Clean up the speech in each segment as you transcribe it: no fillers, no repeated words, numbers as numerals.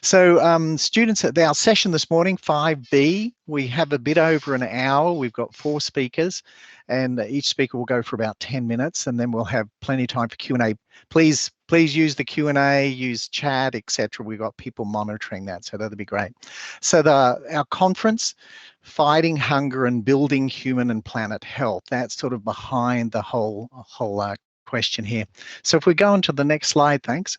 So students at our session this morning, 5B, we have a bit over an hour. We've got 4 speakers and each speaker will go for about 10 minutes and then we'll have plenty of time for Q&A. Please use the Q&A, use chat, etc. We've got people monitoring that, so that'll be great. So our conference, Fighting Hunger and Building Human and Planet Health, that's sort of behind the whole question here. So if we go on to the next slide, thanks.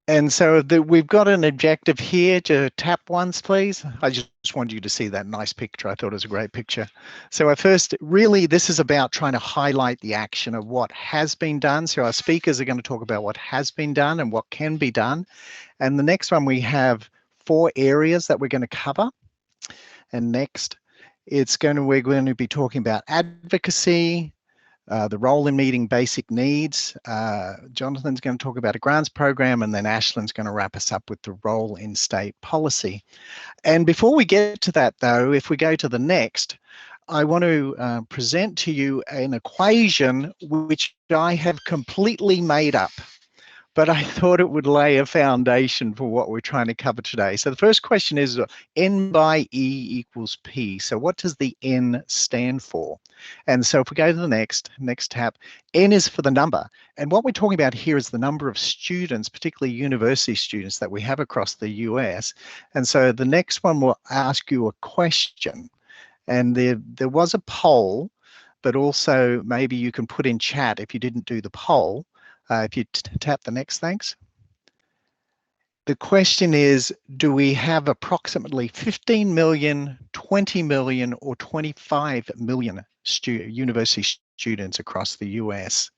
And so we've got an objective here to tap once, please. I just wanted you to see that nice picture. I thought it was a great picture. So our first, really, this is about trying to highlight the action of what has been done. So our speakers are going to talk about what has been done and what can be done. And the next one, we have 4 areas that we're going to cover. And next, we're going to be talking about advocacy, the role in meeting basic needs. Jonathan's going to talk about a grants program, and then Ashlyn's going to wrap us up with the role in state policy. And before we get to that, though, if we go to the next, I want to present to you an equation which I have completely made up, but I thought it would lay a foundation for what we're trying to cover today. So the first question is N by E equals P. So what does the N stand for? And so if we go to the next tab, N is for the number. And what we're talking about here is the number of students, particularly university students that we have across the US. And so the next one will ask you a question. And there was a poll, but also maybe you can put in chat if you didn't do the poll. If you tap the next, thanks. The question is, do we have approximately 15 million, 20 million, or 25 million university students across the US?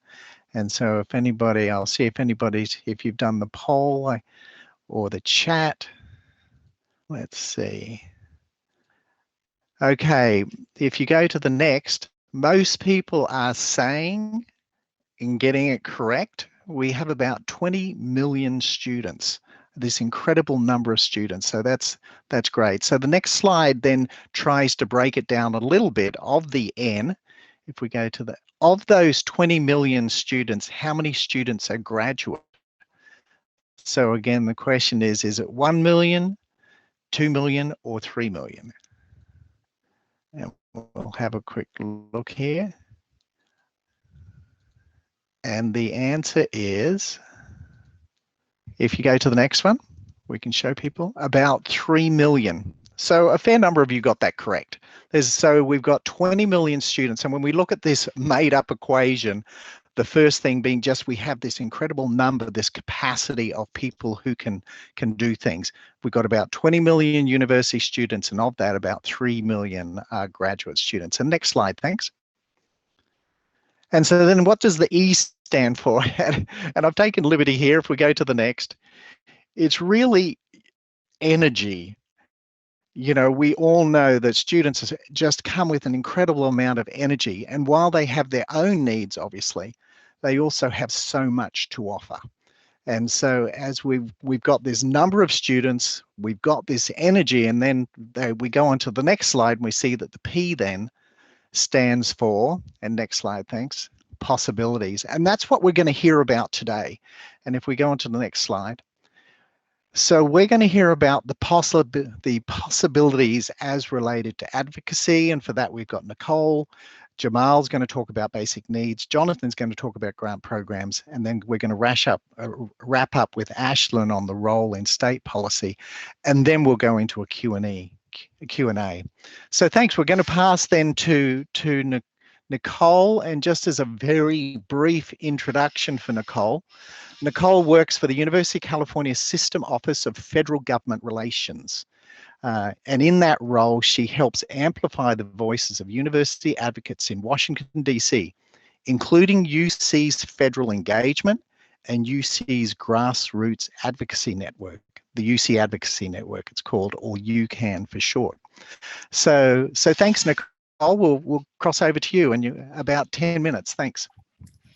And so if anybody, I'll see if you've done the poll or the chat. Let's see. Okay, if you go to the next, most people are saying, in getting it correct, we have about 20 million students, this incredible number of students. So that's great. So the next slide then tries to break it down a little bit of the N. If we go to of those 20 million students, how many students are graduate? So again, the question is it 1 million, 2 million, or 3 million? And we'll have a quick look here. And the answer is, if you go to the next one, we can show people about 3 million. So a fair number of you got that correct. So we've got 20 million students. And when we look at this made up equation, the first thing being just we have this incredible number, this capacity of people who can do things. We've got about 20 million university students, and of that, about 3 million graduate students. And next slide, thanks. And so then what does the E stand for? And I've taken liberty here. If we go to the next, it's really energy. You know, we all know that students just come with an incredible amount of energy. And while they have their own needs, obviously, they also have so much to offer. And so as we've got this number of students, we've got this energy, and then we go on to the next slide and we see that the P then stands for, and next slide, thanks, possibilities. And that's what we're going to hear about today. And if we go on to the next slide. So we're going to hear about the possibilities as related to advocacy. And for that, we've got Nicole. Jamal's going to talk about basic needs. Jonathan's going to talk about grant programs. And then we're going to wrap up with Ashlyn on the role in state policy. And then we'll go into a Q&A. So thanks. We're going to pass then to Nicole. And just as a very brief introduction for Nicole works for the University of California System Office of Federal Government Relations. And in that role, she helps amplify the voices of university advocates in Washington, D.C., including UC's federal engagement and UC's grassroots advocacy network, the UC Advocacy Network, it's called, or UCAN for short. So thanks, Nicole. We'll cross over to you in about 10 minutes. Thanks.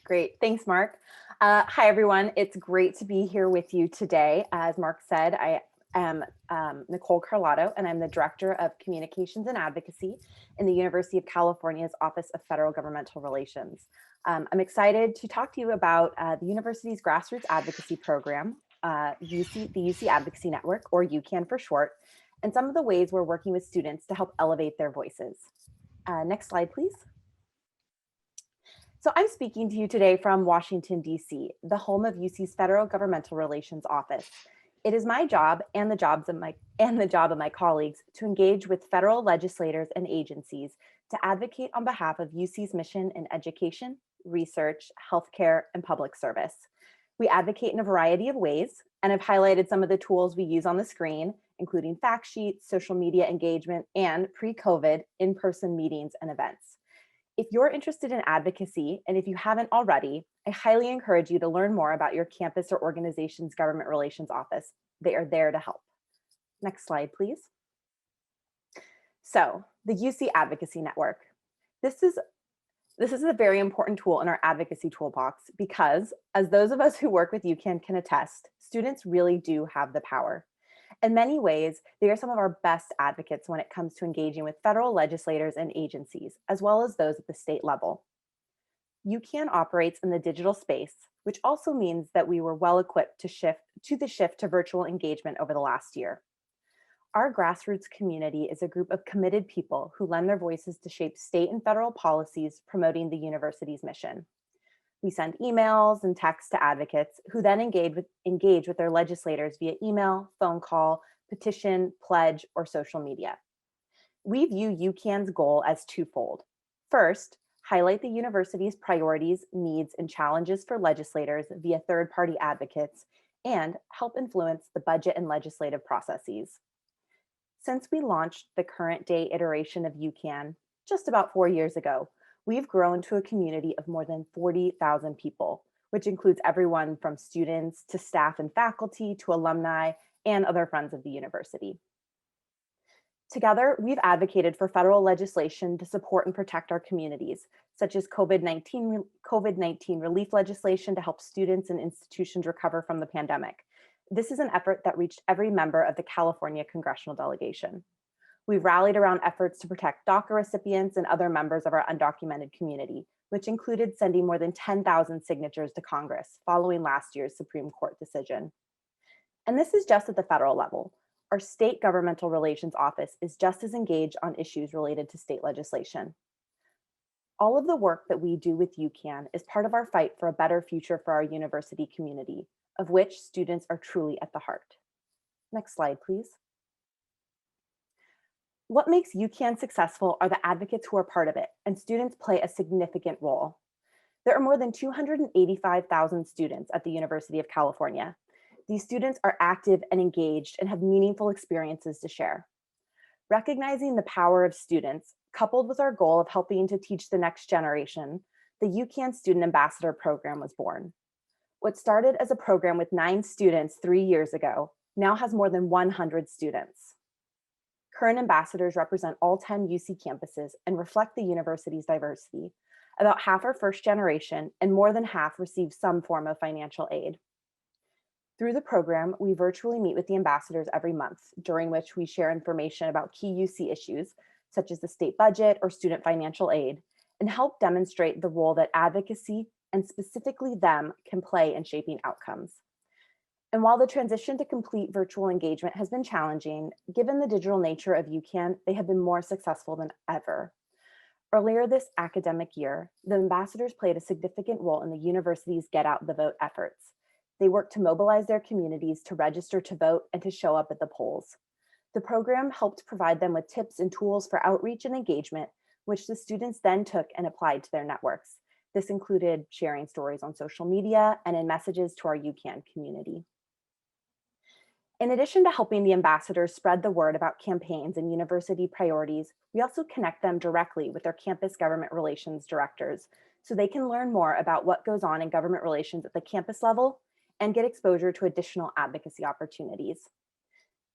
Great. Thanks, Mark. Hi, everyone. It's great to be here with you today. As Mark said, I am Nicole Carlotto, and I'm the Director of Communications and Advocacy in the University of California's Office of Federal Governmental Relations. I'm excited to talk to you about the university's grassroots advocacy program, the UC Advocacy Network, or UCAN for short, and some of the ways we're working with students to help elevate their voices. Next slide, please. So I'm speaking to you today from Washington, D.C., the home of UC's Federal Governmental Relations Office. It is my job and the job of my colleagues to engage with federal legislators and agencies to advocate on behalf of UC's mission in education, research, healthcare, and public service. We advocate in a variety of ways, and I've highlighted some of the tools we use on the screen, including fact sheets, social media engagement, and pre-COVID in-person meetings and events. If you're interested in advocacy, and if you haven't already, I highly encourage you to learn more about your campus or organization's government relations office. They are there to help. Next slide, please. So, the UC Advocacy Network. This is a very important tool in our advocacy toolbox because, as those of us who work with UCAN can attest, students really do have the power. In many ways, they are some of our best advocates when it comes to engaging with federal legislators and agencies, as well as those at the state level. UCAN operates in the digital space, which also means that we were well equipped to shift to virtual engagement over the last year. Our grassroots community is a group of committed people who lend their voices to shape state and federal policies promoting the university's mission. We send emails and texts to advocates who then engage with their legislators via email, phone call, petition, pledge, or social media. We view UCAN's goal as twofold. First, highlight the university's priorities, needs, and challenges for legislators via third-party advocates, and help influence the budget and legislative processes. Since we launched the current day iteration of UCAN just about 4 years ago, we've grown to a community of more than 40,000 people, which includes everyone from students to staff and faculty to alumni and other friends of the university. Together, we've advocated for federal legislation to support and protect our communities, such as COVID-19 relief legislation to help students and institutions recover from the pandemic. This is an effort that reached every member of the California congressional delegation. We've rallied around efforts to protect DACA recipients and other members of our undocumented community, which included sending more than 10,000 signatures to Congress following last year's Supreme Court decision. And this is just at the federal level. Our state governmental relations office is just as engaged on issues related to state legislation. All of the work that we do with UCAN is part of our fight for a better future for our university community, of which students are truly at the heart. Next slide, please. What makes UCAN successful are the advocates who are part of it, and students play a significant role. There are more than 285,000 students at the University of California. These students are active and engaged and have meaningful experiences to share. Recognizing the power of students, coupled with our goal of helping to teach the next generation, the UCAN Student Ambassador Program was born. What started as a program with 9 students 3 years ago now has more than 100 students. Current ambassadors represent all 10 UC campuses and reflect the university's diversity. About half are first generation, and more than half receive some form of financial aid. Through the program, we virtually meet with the ambassadors every month, during which we share information about key UC issues, such as the state budget or student financial aid, and help demonstrate the role that advocacy, and specifically them, can play in shaping outcomes. And while the transition to complete virtual engagement has been challenging, given the digital nature of UCAN, they have been more successful than ever. Earlier this academic year, the ambassadors played a significant role in the university's Get Out the Vote efforts. They worked to mobilize their communities to register to vote and to show up at the polls. The program helped provide them with tips and tools for outreach and engagement, which the students then took and applied to their networks. This included sharing stories on social media and in messages to our UCAN community. In addition to helping the ambassadors spread the word about campaigns and university priorities, we also connect them directly with their campus government relations directors so they can learn more about what goes on in government relations at the campus level and get exposure to additional advocacy opportunities.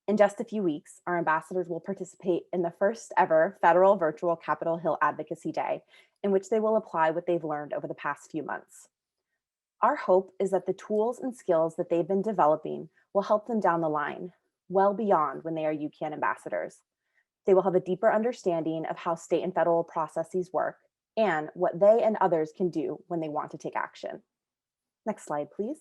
In just a few weeks, our ambassadors will participate in the first ever federal virtual Capitol Hill Advocacy Day, in which they will apply what they've learned over the past few months. Our hope is that the tools and skills that they've been developing will help them down the line, well beyond when they are UCAN ambassadors. They will have a deeper understanding of how state and federal processes work and what they and others can do when they want to take action. Next slide, please.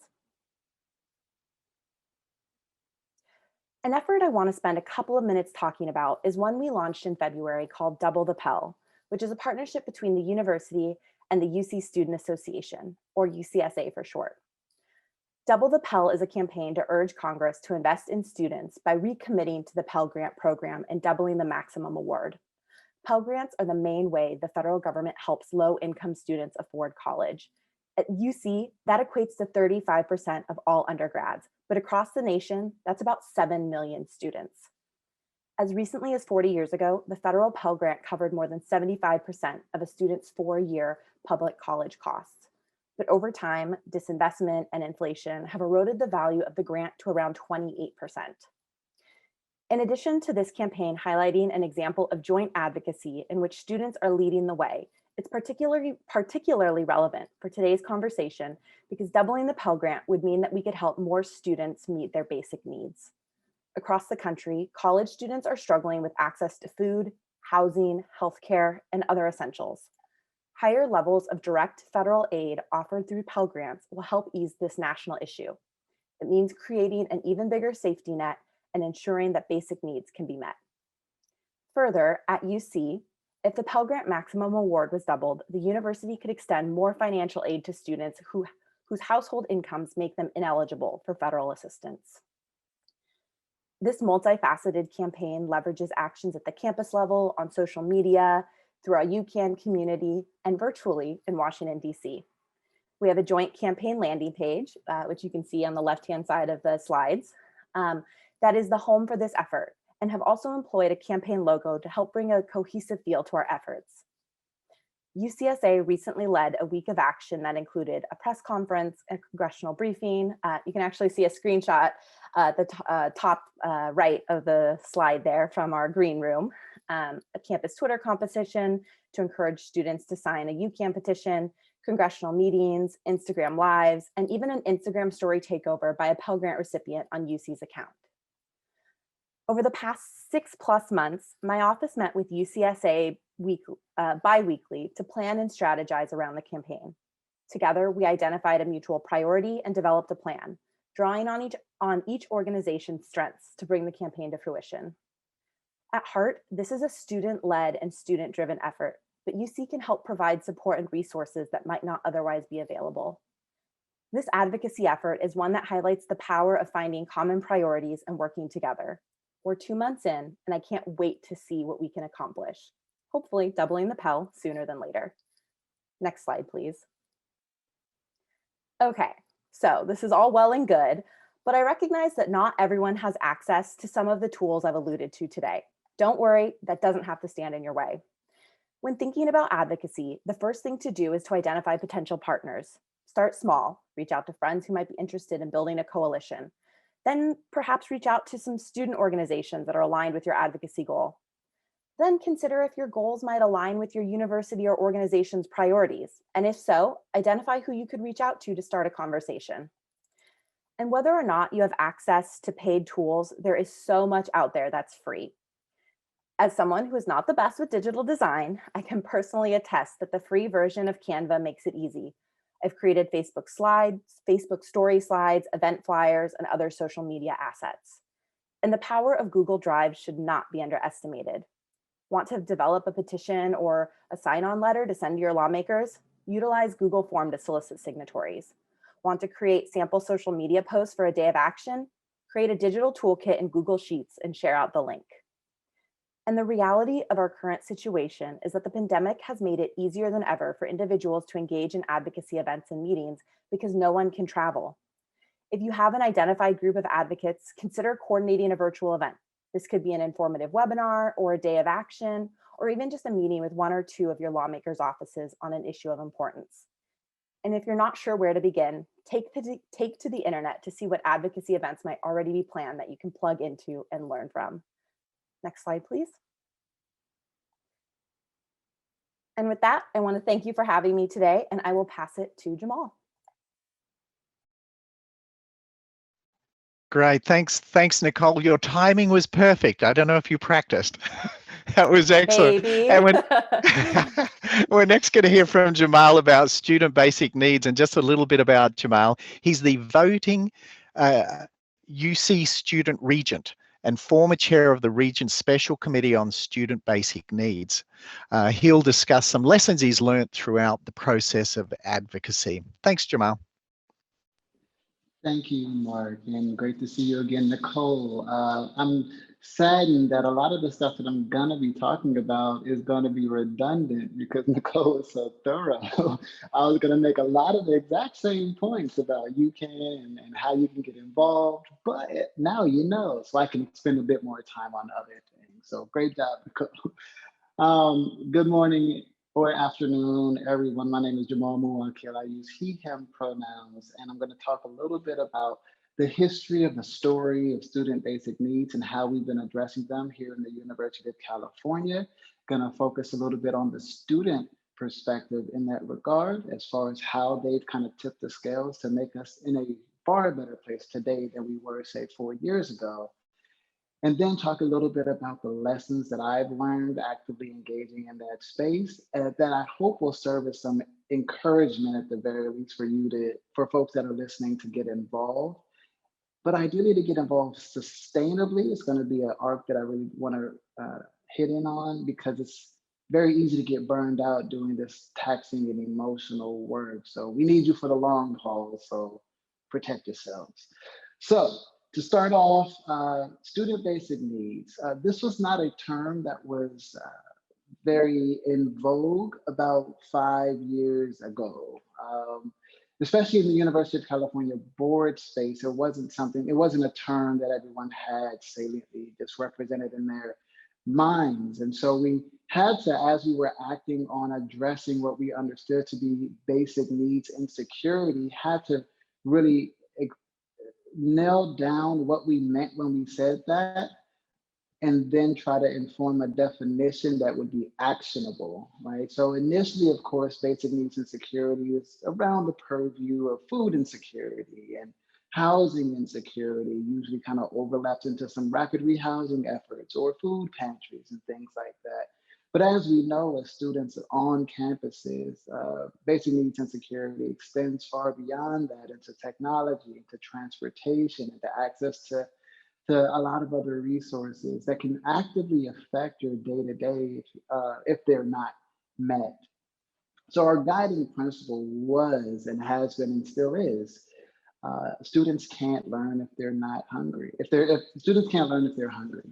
An effort I want to spend a couple of minutes talking about is one we launched in February called Double the Pell, which is a partnership between the university and the UC Student Association, or UCSA for short. Double the Pell is a campaign to urge Congress to invest in students by recommitting to the Pell Grant program and doubling the maximum award. Pell Grants are the main way the federal government helps low-income students afford college. At UC, that equates to 35% of all undergrads, but across the nation, that's about 7 million students. As recently as 40 years ago, the federal Pell Grant covered more than 75% of a student's 4-year public college costs. But over time, disinvestment and inflation have eroded the value of the grant to around 28%. In addition to this campaign highlighting an example of joint advocacy in which students are leading the way, it's particularly relevant for today's conversation because doubling the Pell Grant would mean that we could help more students meet their basic needs. Across the country, college students are struggling with access to food, housing, healthcare, and other essentials. Higher levels of direct federal aid offered through Pell Grants will help ease this national issue. It means creating an even bigger safety net and ensuring that basic needs can be met. Further, at UC, if the Pell Grant maximum award was doubled, the university could extend more financial aid to students whose household incomes make them ineligible for federal assistance. This multifaceted campaign leverages actions at the campus level, on social media, through our UCAN community, and virtually in Washington, D.C. We have a joint campaign landing page, which you can see on the left-hand side of the slides, that is the home for this effort, and have also employed a campaign logo to help bring a cohesive feel to our efforts. UCSA recently led a week of action that included a press conference, a congressional briefing. You can actually see a screenshot at the top right of the slide there from our green room, a campus Twitter competition to encourage students to sign a UCAN petition, congressional meetings, Instagram lives, and even an Instagram story takeover by a Pell Grant recipient on UC's account. Over the past 6+ months, my office met with UCSA bi-weekly to plan and strategize around the campaign. Together, we identified a mutual priority and developed a plan, drawing on each organization's strengths to bring the campaign to fruition. At heart, this is a student-led and student-driven effort, but UC can help provide support and resources that might not otherwise be available. This advocacy effort is one that highlights the power of finding common priorities and working together. We're 2 months in, and I can't wait to see what we can accomplish. Hopefully doubling the Pell sooner than later. Next slide, please. Okay, so this is all well and good, but I recognize that not everyone has access to some of the tools I've alluded to today. Don't worry, that doesn't have to stand in your way. When thinking about advocacy, the first thing to do is to identify potential partners. Start small, reach out to friends who might be interested in building a coalition. Then perhaps reach out to some student organizations that are aligned with your advocacy goal. Then consider if your goals might align with your university or organization's priorities. And if so, identify who you could reach out to start a conversation. And whether or not you have access to paid tools, there is so much out there that's free. As someone who is not the best with digital design, I can personally attest that the free version of Canva makes it easy. I've created Facebook slides, Facebook story slides, event flyers, and other social media assets. And the power of Google Drive should not be underestimated. Want to develop a petition or a sign-on letter to send to your lawmakers? Utilize Google Form to solicit signatories. Want to create sample social media posts for a day of action? Create a digital toolkit in Google Sheets and share out the link. And the reality of our current situation is that the pandemic has made it easier than ever for individuals to engage in advocacy events and meetings because no one can travel. If you have an identified group of advocates, consider coordinating a virtual event. This could be an informative webinar or a day of action, or even just a meeting with 1 or 2 of your lawmakers' offices on an issue of importance. And if you're not sure where to begin, take to the internet to see what advocacy events might already be planned that you can plug into and learn from. Next slide, please. And with that, I want to thank you for having me today, and I will pass it to Jamal. Great. Thanks, Nicole. Your timing was perfect. I don't know if you practiced. That was excellent. Maybe. And we're next going to hear from Jamal about student basic needs, and just a little bit about Jamal. He's the voting UC student regent and former chair of the Regent's Special Committee on Student Basic Needs. He'll discuss some lessons he's learned throughout the process of advocacy. Thanks, Jamal. Thank you, Mark, and great to see you again, Nicole. I'm saddened that a lot of the stuff that I'm gonna be talking about is gonna be redundant because Nicole is so thorough. I was gonna make a lot of the exact same points about UCAN and how you can get involved, but now you know, so I can spend a bit more time on other things. So great job, Nicole. Good morning or afternoon, everyone. My name is Jamal Muwakil. I use he, him pronouns, and I'm going to talk a little bit about the history of the story of student basic needs and how we've been addressing them here in the University of California. Going to focus a little bit on the student perspective in that regard, as far as how they've kind of tipped the scales to make us in a far better place today than we were, say, 4 years ago. And then talk a little bit about the lessons that I've learned actively engaging in that space that I hope will serve as some encouragement at the very least for folks that are listening to get involved. But ideally to get involved sustainably. It's going to be an arc that I really want to hit in on because it's very easy to get burned out doing this taxing and emotional work. So we need you for the long haul, so protect yourselves. So to start off, student basic needs. This was not a term that was very in vogue about 5 years ago. Especially in the University of California board space, it wasn't a term that everyone had saliently just represented in their minds. And so we had to, as we were acting on addressing what we understood to be basic needs insecurity, had to really nail down what we meant when we said that, and then try to inform a definition that would be actionable, right? So initially, of course, basic needs insecurity is around the purview of food insecurity, and housing insecurity usually kind of overlaps into some rapid rehousing efforts or food pantries and things like that. But as we know, as students on campuses, basic needs insecurity extends far beyond that into technology, into transportation, into access to a lot of other resources that can actively affect your day-to-day if they're not met. So our guiding principle was and has been and still is, students can't learn if they're not hungry. If students can't learn if they're hungry,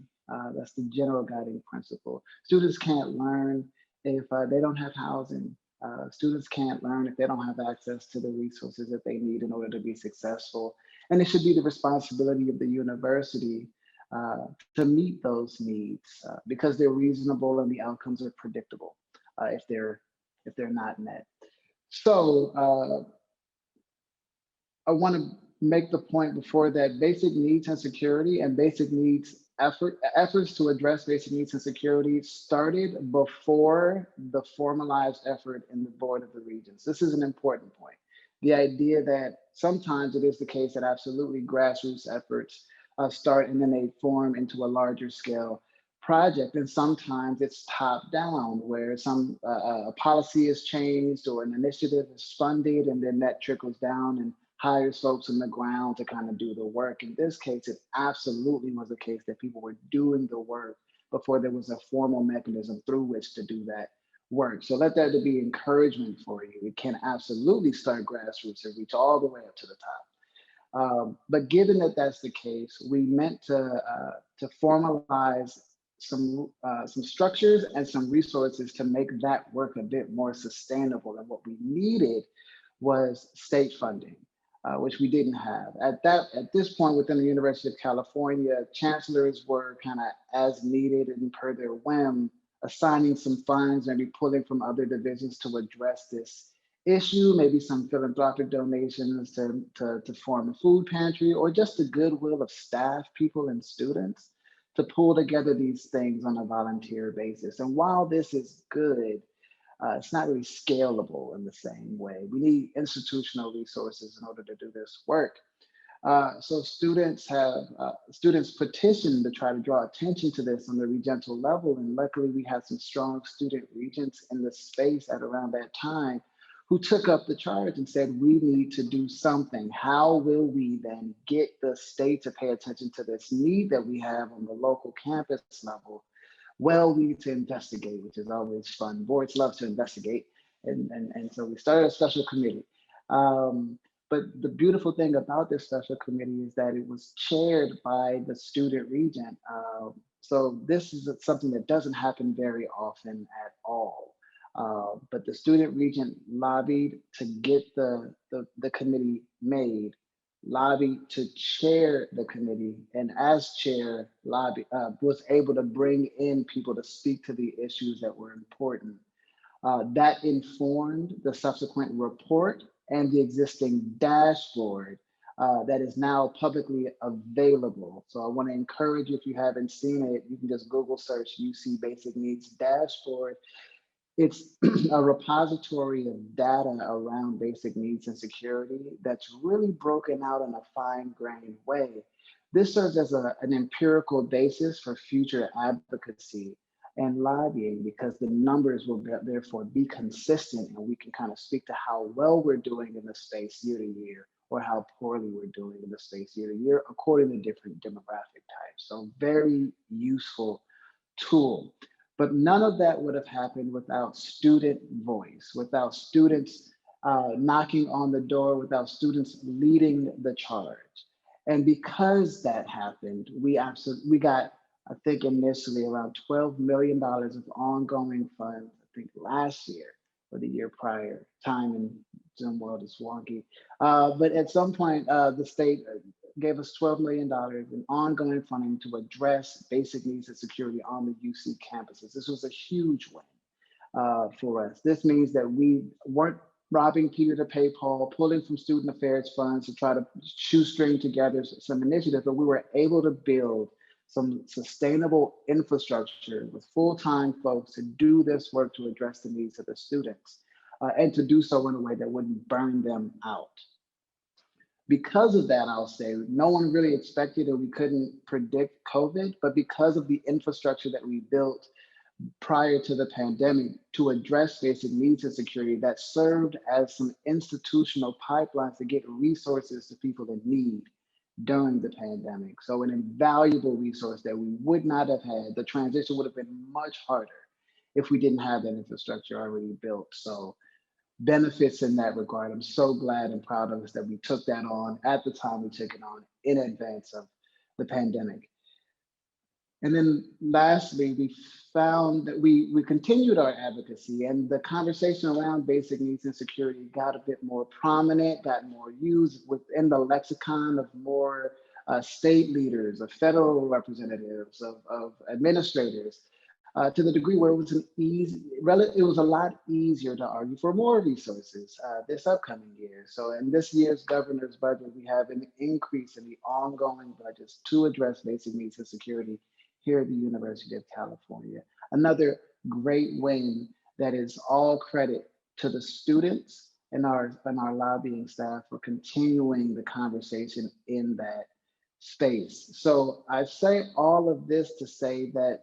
that's the general guiding principle. Students can't learn if they don't have housing. Students can't learn if they don't have access to the resources that they need in order to be successful. And it should be the responsibility of the university to meet those needs because they're reasonable and the outcomes are predictable if they're not met. So I want to make the point before that basic needs and security and basic needs efforts to address basic needs and security started before the formalized effort in the Board of the Regents. This is an important point. The idea that sometimes it is the case that absolutely grassroots efforts start and then they form into a larger scale project. And sometimes it's top down where some policy is changed or an initiative is funded and then that trickles down and hires folks on the ground to kind of do the work. In this case, it absolutely was a case that people were doing the work before there was a formal mechanism through which to do that work. So let that be encouragement for you. It can absolutely start grassroots and reach all the way up to the top. But given that that's the case, we meant to formalize some structures and some resources to make that work a bit more sustainable. And what we needed was state funding. Which we didn't have. At this point within the University of California, chancellors were kind of as needed and per their whim, assigning some funds, maybe pulling from other divisions to address this issue, maybe some philanthropic donations to form a food pantry, or just the goodwill of staff, people, and students to pull together these things on a volunteer basis. And while this is good, it's not really scalable in the same way. We need institutional resources in order to do this work. So students petitioned to try to draw attention to this on the regional level, and luckily we had some strong student regents in the space at around that time who took up the charge and said, we need to do something. How will we then get the state to pay attention to this need that we have on the local campus level? Well, we need to investigate, which is always fun. Boards love to investigate. And so we started a special committee. But the beautiful thing about this special committee is that it was chaired by the student regent. So this is something that doesn't happen very often at all. But the student regent lobbied to get the committee made, lobbied to chair the committee, and as chair, was able to bring in people to speak to the issues that were important. That informed the subsequent report and the existing dashboard that is now publicly available. So I want to encourage you, if you haven't seen it, you can just Google search UC Basic Needs Dashboard. It's a repository of data around basic needs and security that's really broken out in a fine-grained way. This serves as an empirical basis for future advocacy and lobbying, because the numbers will therefore be consistent, and we can kind of speak to how well we're doing in the space year to year, or how poorly we're doing in the space year to year, according to different demographic types. So very useful tool. But none of that would have happened without student voice, without students knocking on the door, without students leading the charge. And because that happened, we got, I think initially around $12 million of ongoing funds, I think last year or the year prior. Time in Zoom world is wonky. But at some point, the state gave us $12 million in ongoing funding to address basic needs and security on the UC campuses. This was a huge win for us. This means that we weren't robbing Peter to pay Paul, pulling from student affairs funds to try to shoestring together some initiatives, but we were able to build some sustainable infrastructure with full-time folks to do this work to address the needs of the students, and to do so in a way that wouldn't burn them out. Because of that, I'll say, no one really expected, or we couldn't predict COVID, but because of the infrastructure that we built prior to the pandemic to address basic needs and security, that served as some institutional pipelines to get resources to people in need during the pandemic. So an invaluable resource that we would not have had. The transition would have been much harder if we didn't have that infrastructure already built. So benefits in that regard. I'm so glad and proud of us that we took that on at the time we took it on in advance of the pandemic. And then lastly, we found that we continued our advocacy, and the conversation around basic needs and security got a bit more prominent, got more used within the lexicon of more state leaders, of federal representatives, of administrators, to the degree where it was a lot easier to argue for more resources this upcoming year. So in this year's governor's budget, we have an increase in the ongoing budgets to address basic needs and security here at the University of California. Another great win that is all credit to the students and our lobbying staff for continuing the conversation in that space. So I say all of this to say that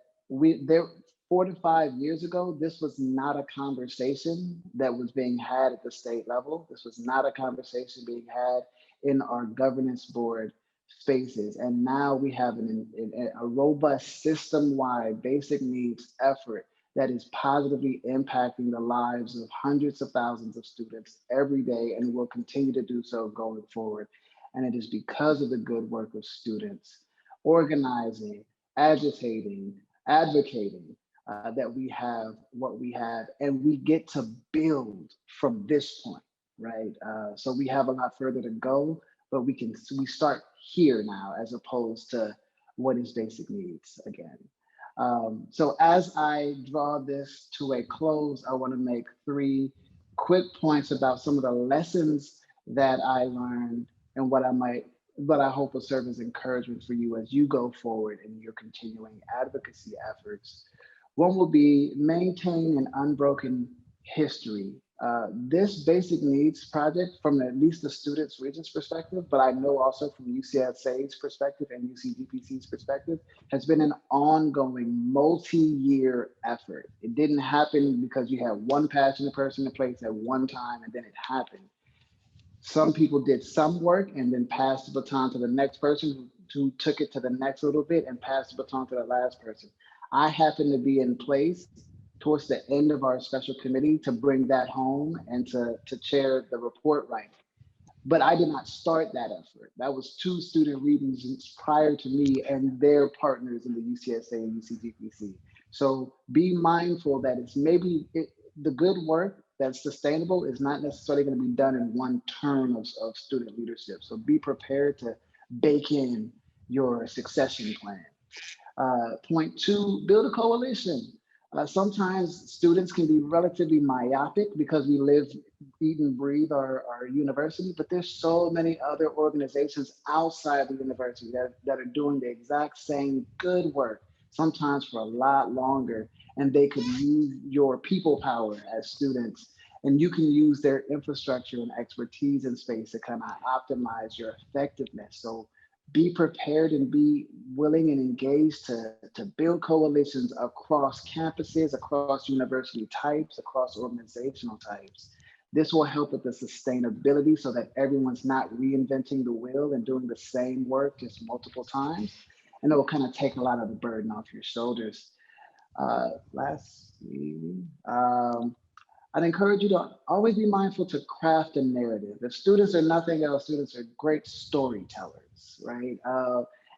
4 to 5 years ago, this was not a conversation that was being had at the state level. This was not a conversation being had in our governance board spaces. And now we have a robust system-wide basic needs effort that is positively impacting the lives of hundreds of thousands of students every day, and will continue to do so going forward. And it is because of the good work of students organizing, agitating, advocating, that we have what we have, and we get to build from this point, right? So we have a lot further to go, but we start here now, as opposed to what is basic needs again. So as I draw this to a close, I want to make 3 quick points about some of the lessons that I learned and what I hope will serve as encouragement for you as you go forward in your continuing advocacy efforts. One will be maintain an unbroken history This basic needs project, from at least the students' region's perspective, but I know also from UCSA's perspective and UCDPC's perspective, has been an ongoing multi-year effort. It didn't happen because you had one passionate person in place at one time and then it happened. Some people did some work and then passed the baton to the next person who took it to the next little bit and passed the baton to the last person. I happen to be in place towards the end of our special committee to bring that home and to chair the report writing. But I did not start that effort. That was two student regions prior to me and their partners in the UCSA and UCDPC. So be mindful that it's the good work that's sustainable is not necessarily going to be done in one term of student leadership. So be prepared to bake in your succession plan. Point two, build a coalition. Sometimes students can be relatively myopic because we live, eat, and breathe our university, but there's so many other organizations outside the university that are doing the exact same good work, sometimes for a lot longer, and they could use your people power as students, and you can use their infrastructure and expertise in space to kind of optimize your effectiveness. So be prepared and be willing and engaged to build coalitions across campuses, across university types, across organizational types. This will help with the sustainability so that everyone's not reinventing the wheel and doing the same work just multiple times. And it will kind of take a lot of the burden off your shoulders. Lastly, I'd encourage you to always be mindful to craft a narrative. If students are nothing else, students are great storytellers, right?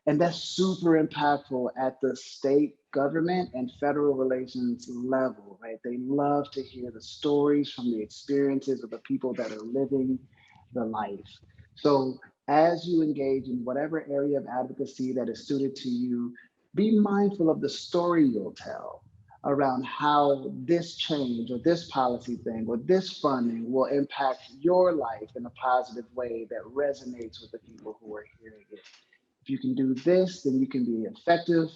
And that's super impactful at the state government and federal relations level, right? They love to hear the stories from the experiences of the people that are living the life. So as you engage in whatever area of advocacy that is suited to you, be mindful of the story you'll tell around how this change or this policy thing or this funding will impact your life in a positive way that resonates with the people who are hearing it. If you can do this, then you can be effective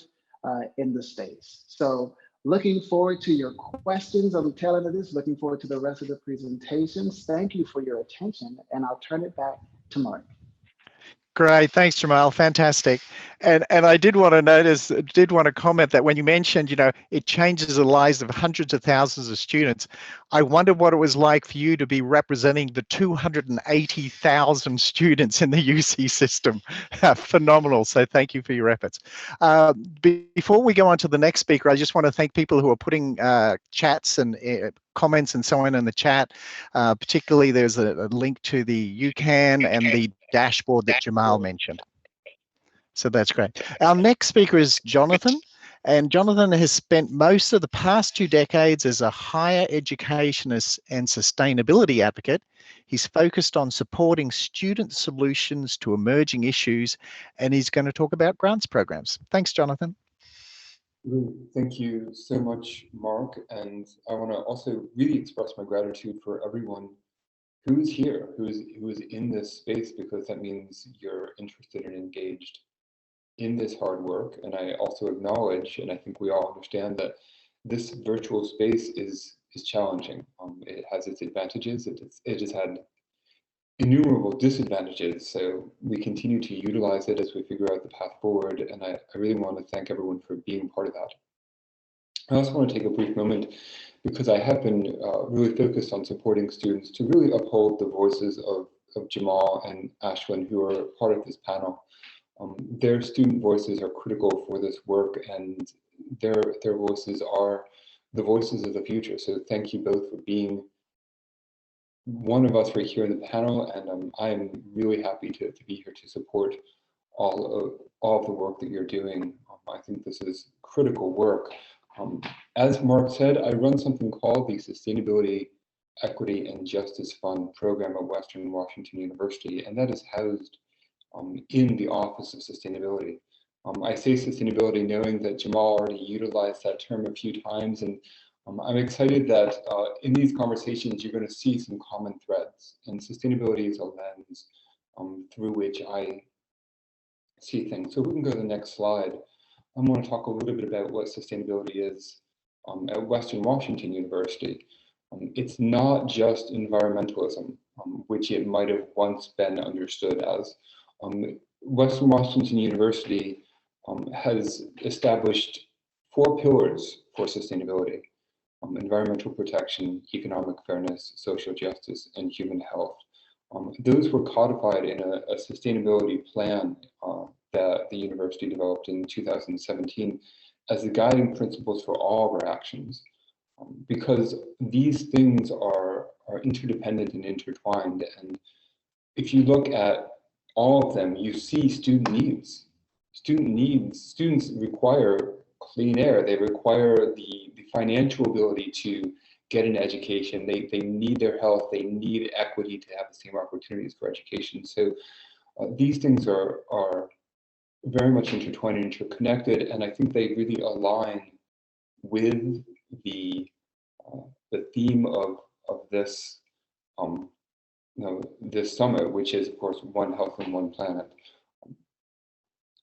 in the space. So looking forward to your questions on the tail end of this, looking forward to the rest of the presentations. Thank you for your attention, and I'll turn it back to Mark. Great, thanks, Jamal. Fantastic. And I did want to comment that when you mentioned, it changes the lives of hundreds of thousands of students. I wondered what it was like for you to be representing the 280,000 students in the UC system. Phenomenal. So thank you for your efforts. Before we go on to the next speaker, I just want to thank people who are putting chats and comments and so on in the chat. Particularly, there's a link to the UCAN and the dashboard that Jamal mentioned. So that's great. Our next speaker is Jonathan, and Jonathan has spent most of the past 2 decades as a higher education and sustainability advocate. He's focused on supporting student solutions to emerging issues, and he's going to talk about grants programs. Thanks, Jonathan. Thank you so much, Mark. And I want to also really express my gratitude for everyone who's here, who is in this space, because that means you're interested and engaged in this hard work. And I also acknowledge, and I think we all understand, that this virtual space is challenging. It has its advantages. It has had innumerable disadvantages. So we continue to utilize it as we figure out the path forward. And I really want to thank everyone for being part of that. I also want to take a brief moment, because I have been really focused on supporting students to really uphold the voices of Jamal and Ashwin, who are part of this panel. Their student voices are critical for this work, and their voices are the voices of the future. So thank you both for being one of us right here in the panel, and I'm really happy to be here to support all of the work that you're doing. I think this is critical work. As Mark said, I run something called the Sustainability, Equity, and Justice Fund program at Western Washington University, and that is housed in the Office of Sustainability. I say sustainability knowing that Jamal already utilized that term a few times, and I'm excited that in these conversations you're going to see some common threads, and sustainability is a lens through which I see things. So we can go to the next slide. I want to talk a little bit about what sustainability is at Western Washington University. It's not just environmentalism, which it might have once been understood as. Western Washington University has established 4 pillars for sustainability: environmental protection, economic fairness, social justice, and human health. Those were codified in a sustainability plan that the university developed in 2017 as the guiding principles for all of our actions. Because these things are interdependent and intertwined. And if you look at all of them, you see student needs. Students require clean air. They require the financial ability to get an education. They need their health. They need equity to have the same opportunities for education. So these things are very much intertwined and interconnected. And I think they really align with the theme of this this summit, which is of course one health and one planet.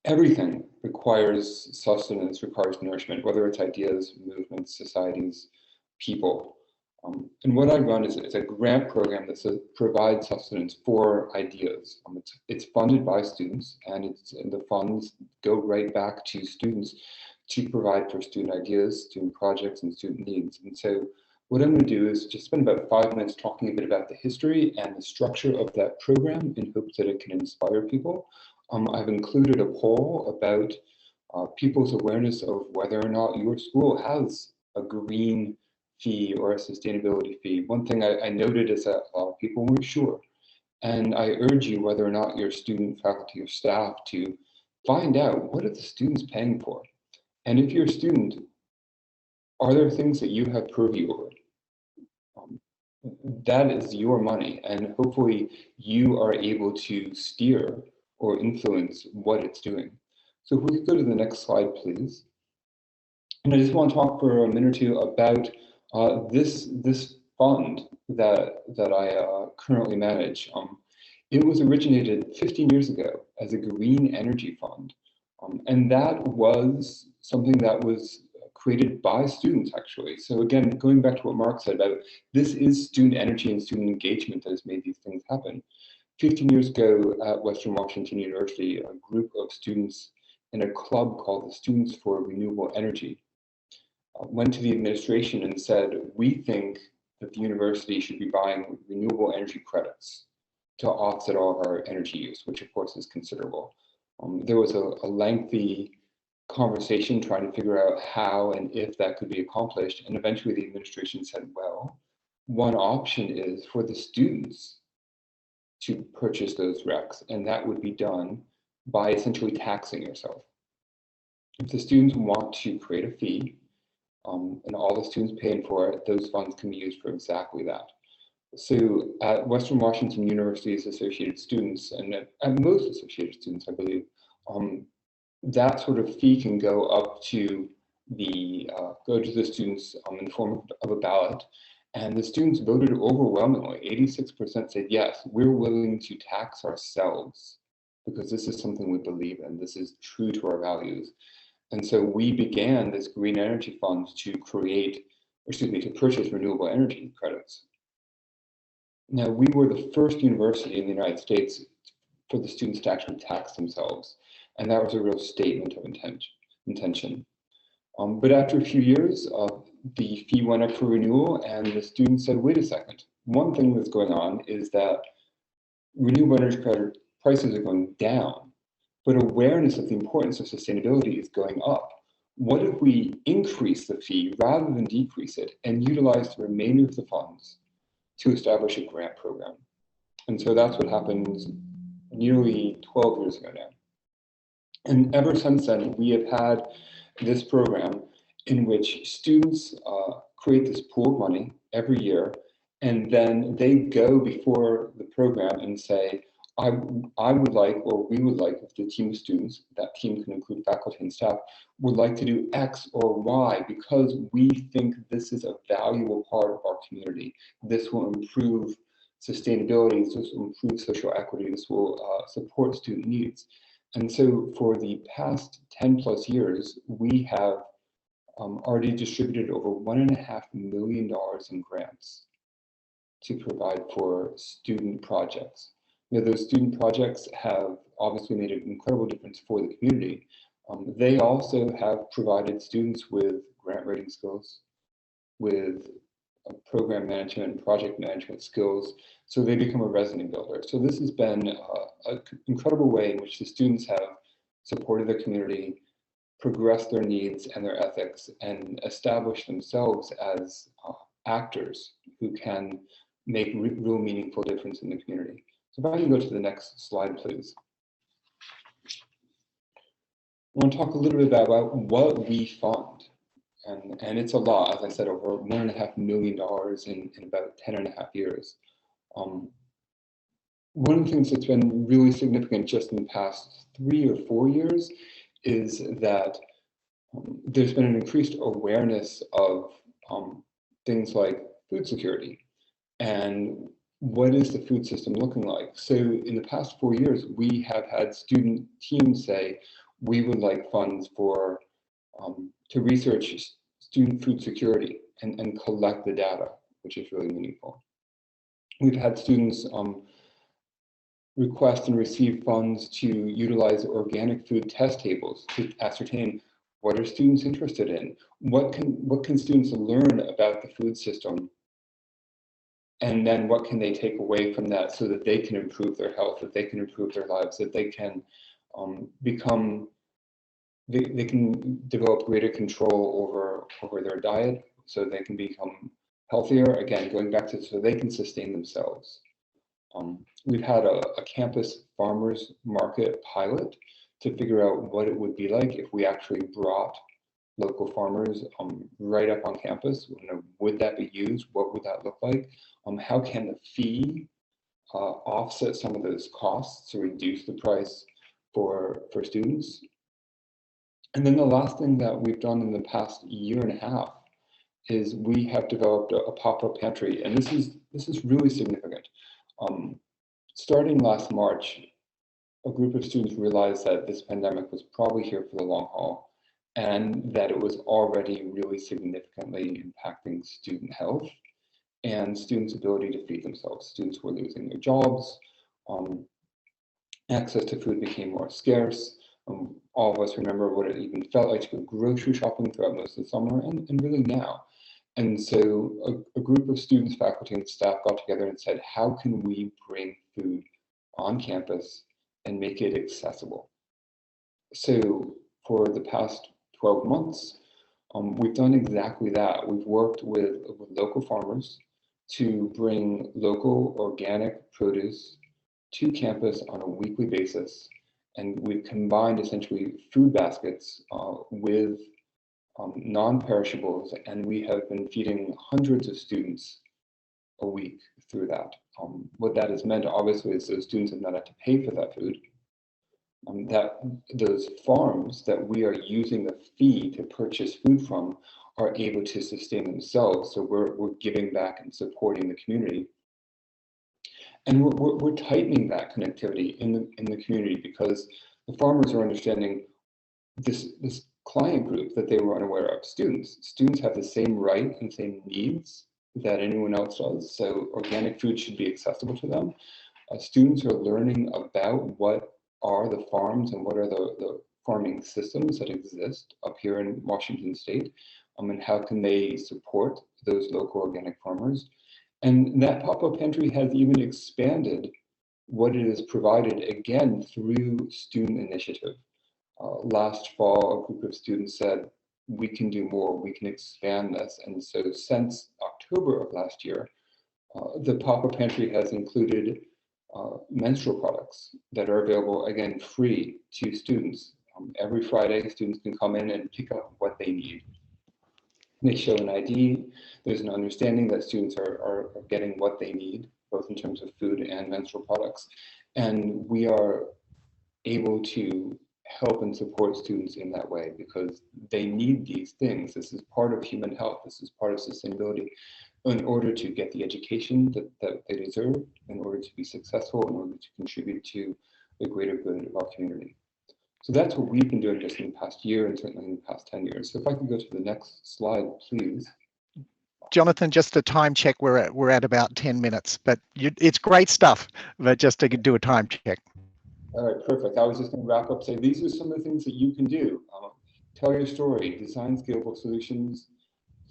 Everything requires sustenance, requires nourishment, whether it's ideas, movements, societies, people. And what I run is a grant program that provides sustenance for ideas. It's funded by students, and the funds go right back to students to provide for student ideas, student projects, and student needs. And so what I'm going to do is just spend about 5 minutes talking a bit about the history and the structure of that program in hopes that it can inspire people. I've included a poll about people's awareness of whether or not your school has a green fee or a sustainability fee. One thing I noted is that a lot of people weren't sure. And I urge you, whether or not you're student, faculty, or staff, to find out, what are the students paying for? And if you're a student, are there things that you have purview over? That is your money, and hopefully you are able to steer or influence what it's doing. So if we could go to the next slide, please. And I just want to talk for a minute or two about this fund that I currently manage. It was originated 15 years ago as a green energy fund. And that was something that was created by students, actually. So again, going back to what Mark said about, this is student energy and student engagement that has made these things happen. 15 years ago at Western Washington University, a group of students in a club called the Students for Renewable Energy went to the administration and said, we think that the university should be buying renewable energy credits to offset all of our energy use, which of course is considerable. There was a lengthy conversation trying to figure out how and if that could be accomplished. And eventually the administration said, well, one option is for the students to purchase those RECs, and that would be done by essentially taxing yourself. If the students want to create a fee, and all the students paying for it, those funds can be used for exactly that. So at Western Washington University's Associated Students, and at most Associated Students, I believe, that sort of fee can go up to the students in the form of a ballot. And the students voted overwhelmingly. 86% said, yes, we're willing to tax ourselves because this is something we believe in. This is true to our values. And so we began this green energy fund to purchase renewable energy credits. Now, we were the first university in the United States for the students to actually tax themselves. And that was a real statement of intention. But after a few years, the fee went up for renewal, and the students said, wait a second. One thing that's going on is that renewable energy credit prices are going down, but awareness of the importance of sustainability is going up. What if we increase the fee rather than decrease it and utilize the remainder of the funds to establish a grant program? And so that's what happened nearly 12 years ago now. And ever since then, we have had this program in which students create this pool of money every year, and then they go before the program and say, I would like, or we would like, if the team of students, that team can include faculty and staff, would like to do X or Y because we think this is a valuable part of our community. This will improve sustainability, this will improve social equity, this will support student needs. And so for the past 10 plus years, we have already distributed over $1.5 million in grants to provide for student projects. You know, those student projects have obviously made an incredible difference for the community. They also have provided students with grant writing skills, with program management and project management skills, so they become a resident builder. So this has been an incredible way in which the students have supported their community, progressed their needs and their ethics, and established themselves as actors who can make real meaningful difference in the community. So if I can go to the next slide, please. I want to talk a little bit about what we fund. And it's a lot, as I said, over $1.5 million in about 10.5 years. One of the things that's been really significant just in the past 3 or 4 years is that there's been an increased awareness of things like food security and what is the food system looking like. So in the past 4 years, we have had student teams say, we would like funds for to research student food security and collect the data, which is really meaningful. We've had students request and receive funds to utilize organic food test tables to ascertain what are students interested in, what can students learn about the food system, and then what can they take away from that so that they can improve their health, that they can improve their lives, that they can they can develop greater control over their diet, so they can become healthier, again, going back to so they can sustain themselves. We've had a campus farmers market pilot to figure out what it would be like if we actually brought local farmers right up on campus. You know, would that be used? What would that look like? How can the fee offset some of those costs to reduce the price for students? And then the last thing that we've done in the past 1.5 years is we have developed a pop-up pantry, and this is really significant. Starting last March, a group of students realized that this pandemic was probably here for the long haul, and that it was already really significantly impacting student health and students' ability to feed themselves. Students were losing their jobs, access to food became more scarce. All of us remember what it even felt like to go grocery shopping throughout most of the summer, and really now. And so a group of students, faculty, and staff got together and said, how can we bring food on campus and make it accessible? So for the past 12 months, we've done exactly that. We've worked with local farmers to bring local organic produce to campus on a weekly basis. And we've combined essentially food baskets with non-perishables, and we have been feeding hundreds of students a week through that. What that has meant, obviously, is those students have not had to pay for that food. That those farms that we are using the fee to purchase food from are able to sustain themselves. So we're giving back and supporting the community. And we're tightening that connectivity in the community, because the farmers are understanding this client group that they were unaware of. Students have the same right and same needs that anyone else does. So organic food should be accessible to them. Students are learning about what are the farms and what are the farming systems that exist up here in Washington State, and how can they support those local organic farmers. And that pop-up pantry has even expanded what it has provided, again, through student initiative. Last fall, a group of students said, we can do more, we can expand this. And so since October of last year, the pop-up pantry has included menstrual products that are available, again, free to students. Every Friday, students can come in and pick up what they need. They show an ID. There's an understanding that students are getting what they need, both in terms of food and menstrual products. And we are able to help and support students in that way because they need these things. This is part of human health. This is part of sustainability in order to get the education that they deserve, in order to be successful, in order to contribute to the greater good of our community. So that's what we've been doing just in the past year and certainly in the past 10 years. So if I can go to the next slide, please. Jonathan, just a time check. We're at about 10 minutes, but it's great stuff. But just to do a time check. All right, perfect. I was just going to wrap up, say these are some of the things that you can do. Tell your story, design scalable solutions,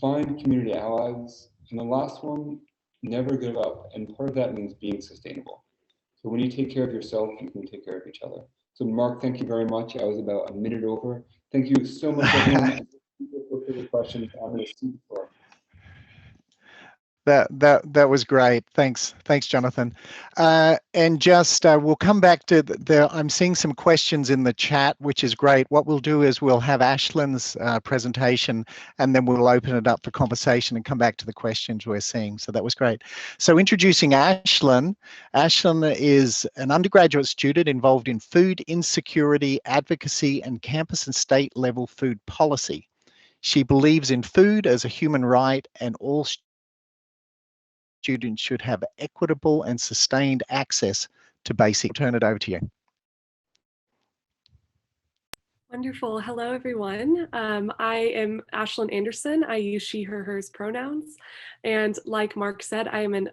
find community allies, and the last one, never give up. And part of that means being sustainable. So when you take care of yourself, you can take care of each other. So Mark, thank you very much. I was about a minute over. Thank you so much, everyone. For the questions, I'm going to see the floor. That was great. Thanks, Jonathan. And just we'll come back to I'm seeing some questions in the chat, which is great. What we'll do is we'll have Ashlyn's presentation, and then we'll open it up for conversation and come back to the questions we're seeing. So that was great. So introducing Ashlyn. Ashlyn is an undergraduate student involved in food insecurity advocacy and campus and state level food policy. She believes in food as a human right, and all students should have equitable and sustained access to basic. Turn it over to you. Wonderful. Hello, everyone. I am Ashlyn Anderson. I use she, her, hers pronouns. And like Mark said, I am a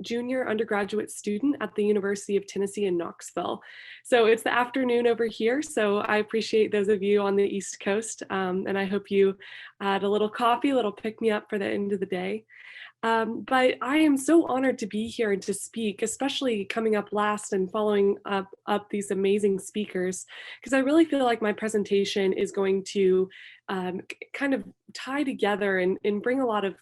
junior undergraduate student at the University of Tennessee in Knoxville. So it's the afternoon over here. So I appreciate those of you on the East Coast. And I hope you had a little coffee, a little pick me up for the end of the day. But I am so honored to be here and to speak, especially coming up last and following up these amazing speakers, because I really feel like my presentation is going to kind of tie together and bring a lot of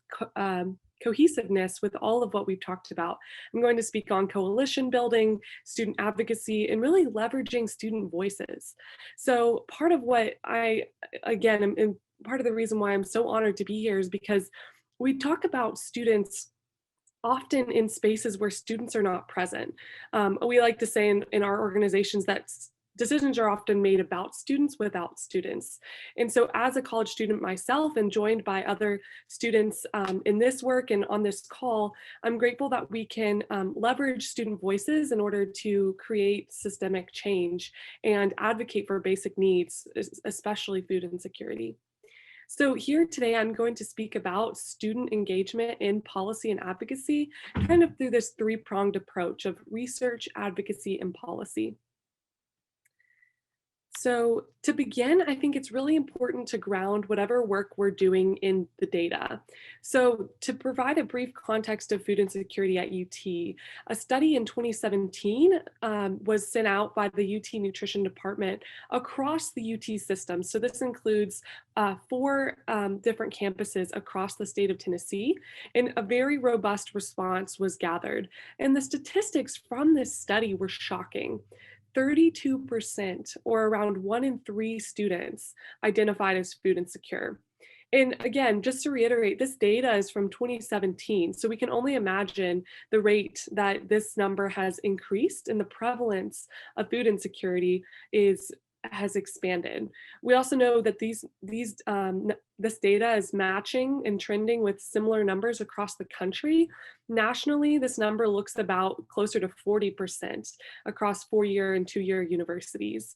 cohesiveness with all of what we've talked about. I'm going to speak on coalition building, student advocacy, and really leveraging student voices. So part of what and part of the reason why I'm so honored to be here is because we talk about students often in spaces where students are not present. We like to say in our organizations that decisions are often made about students without students. And so as a college student myself and joined by other students in this work and on this call, I'm grateful that we can leverage student voices in order to create systemic change and advocate for basic needs, especially food insecurity. So here today, I'm going to speak about student engagement in policy and advocacy, kind of through this three-pronged approach of research, advocacy, and policy. So to begin, I think it's really important to ground whatever work we're doing in the data. So to provide a brief context of food insecurity at UT, a study in 2017 was sent out by the UT Nutrition Department across the UT system. So this includes 4 different campuses across the state of Tennessee, and a very robust response was gathered. And the statistics from this study were shocking. 32%, or around 1 in 3 students, identified as food insecure. And again, just to reiterate, this data is from 2017, so we can only imagine the rate that this number has increased, and the prevalence of food insecurity has expanded. We also know that this data is matching and trending with similar numbers across the country. Nationally, this number looks about closer to 40% across 4-year and 2-year universities.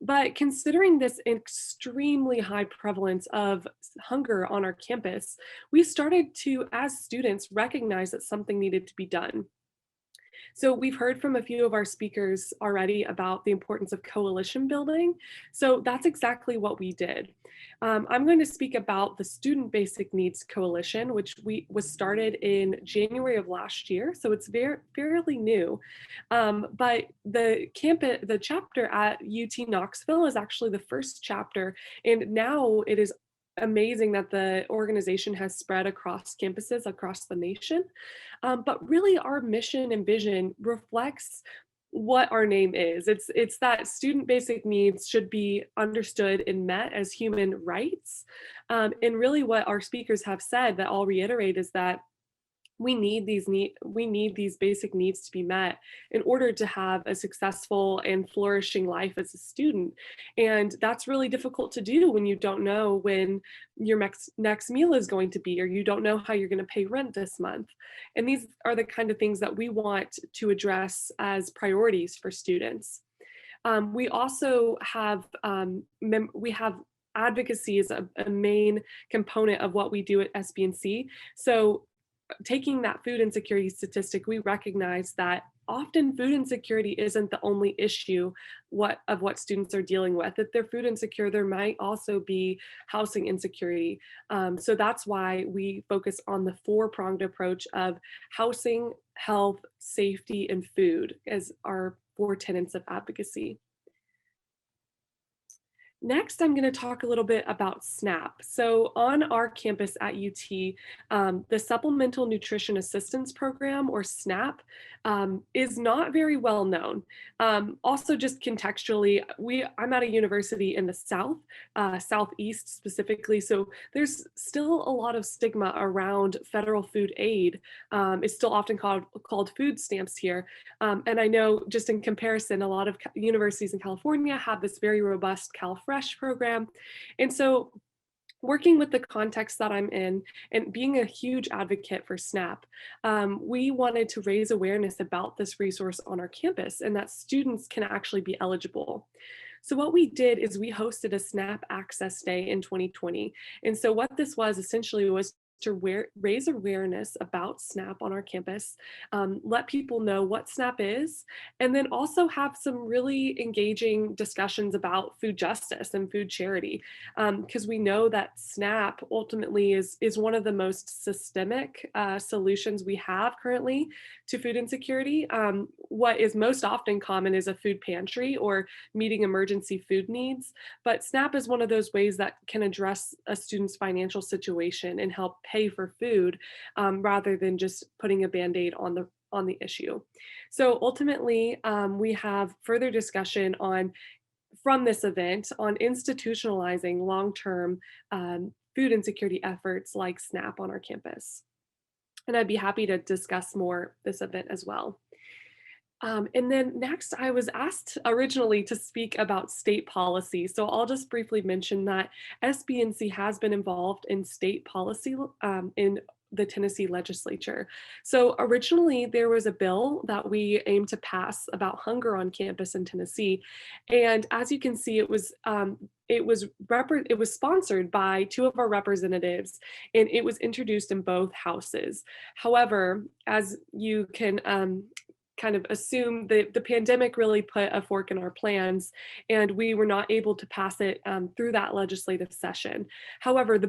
But considering this extremely high prevalence of hunger on our campus, we started to, as students, recognize that something needed to be done. So we've heard from a few of our speakers already about the importance of coalition building. So that's exactly what we did. I'm going to speak about the Student Basic Needs Coalition, which was started in January of last year. So it's fairly new. But the chapter at UT Knoxville is actually the first chapter. And now it is amazing that the organization has spread across campuses across the nation. But really our mission and vision reflects what our name is. It's that student basic needs should be understood and met as human rights. And really what our speakers have said that I'll reiterate is that we need these basic needs to be met in order to have a successful and flourishing life as a student. And that's really difficult to do when you don't know when your next meal is going to be, or you don't know how you're going to pay rent this month. And these are the kind of things that we want to address as priorities for students. We also have, we have advocacy is a main component of what we do at SBNC. So taking that food insecurity statistic, we recognize that often food insecurity isn't the only issue of what students are dealing with. If they're food insecure, there might also be housing insecurity. So that's why we focus on the four-pronged approach of housing, health, safety, and food as our four tenets of advocacy. Next, I'm going to talk a little bit about SNAP. So on our campus at UT, the Supplemental Nutrition Assistance Program, or SNAP, is not very well known. Also, just contextually, I'm at a university in the South, Southeast specifically, so there's still a lot of stigma around federal food aid. It's still often called food stamps here. And I know, just in comparison, a lot of universities in California have this very robust CalFresh program. And so working with the context that I'm in and being a huge advocate for SNAP, we wanted to raise awareness about this resource on our campus and that students can actually be eligible. So what we did is we hosted a SNAP Access Day in 2020. And so what this was essentially was to raise awareness about SNAP on our campus, let people know what SNAP is, and then also have some really engaging discussions about food justice and food charity, because we know that SNAP ultimately is one of the most systemic solutions we have currently to food insecurity. What is most often common is a food pantry or meeting emergency food needs, but SNAP is one of those ways that can address a student's financial situation and help pay for food, rather than just putting a Band-Aid on the issue. So ultimately, we have further discussion from this event on institutionalizing long-term food insecurity efforts like SNAP on our campus. And I'd be happy to discuss more this event as well. And then next, I was asked originally to speak about state policy. So I'll just briefly mention that SBNC has been involved in state policy in the Tennessee legislature. So originally there was a bill that we aimed to pass about hunger on campus in Tennessee. And as you can see, it was sponsored by two of our representatives, and it was introduced in both houses. However, as you can kind of assume that the pandemic really put a fork in our plans, and we were not able to pass it through that legislative session. However, the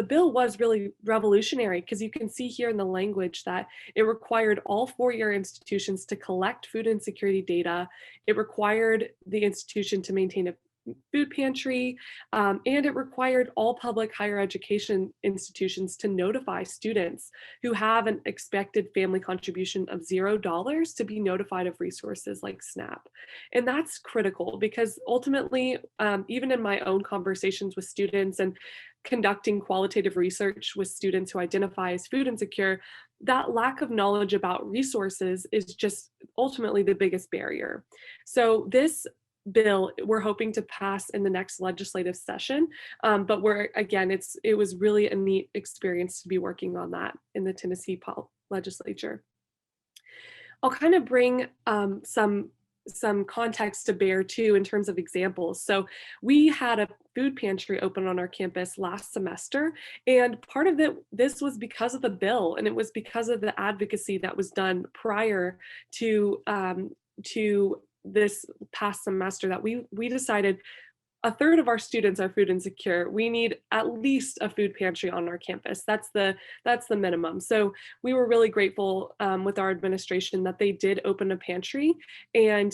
bill was really revolutionary, because you can see here in the language that it required all four-year institutions to collect food insecurity data. It required the institution to maintain a food pantry, and it required all public higher education institutions to notify students who have an expected family contribution of $0 to be notified of resources like SNAP. And that's critical, because ultimately, even in my own conversations with students and conducting qualitative research with students who identify as food insecure, that lack of knowledge about resources is just ultimately the biggest barrier. So this bill we're hoping to pass in the next legislative session, but it was really a neat experience to be working on that in the Tennessee legislature. I'll kind of bring some context to bear too in terms of examples. So we had a food pantry open on our campus last semester, and part of this was because of the bill, and it was because of the advocacy that was done prior to this past semester that we decided a third of our students are food insecure. We need at least a food pantry on our campus. That's the minimum. So we were really grateful with our administration that they did open a pantry and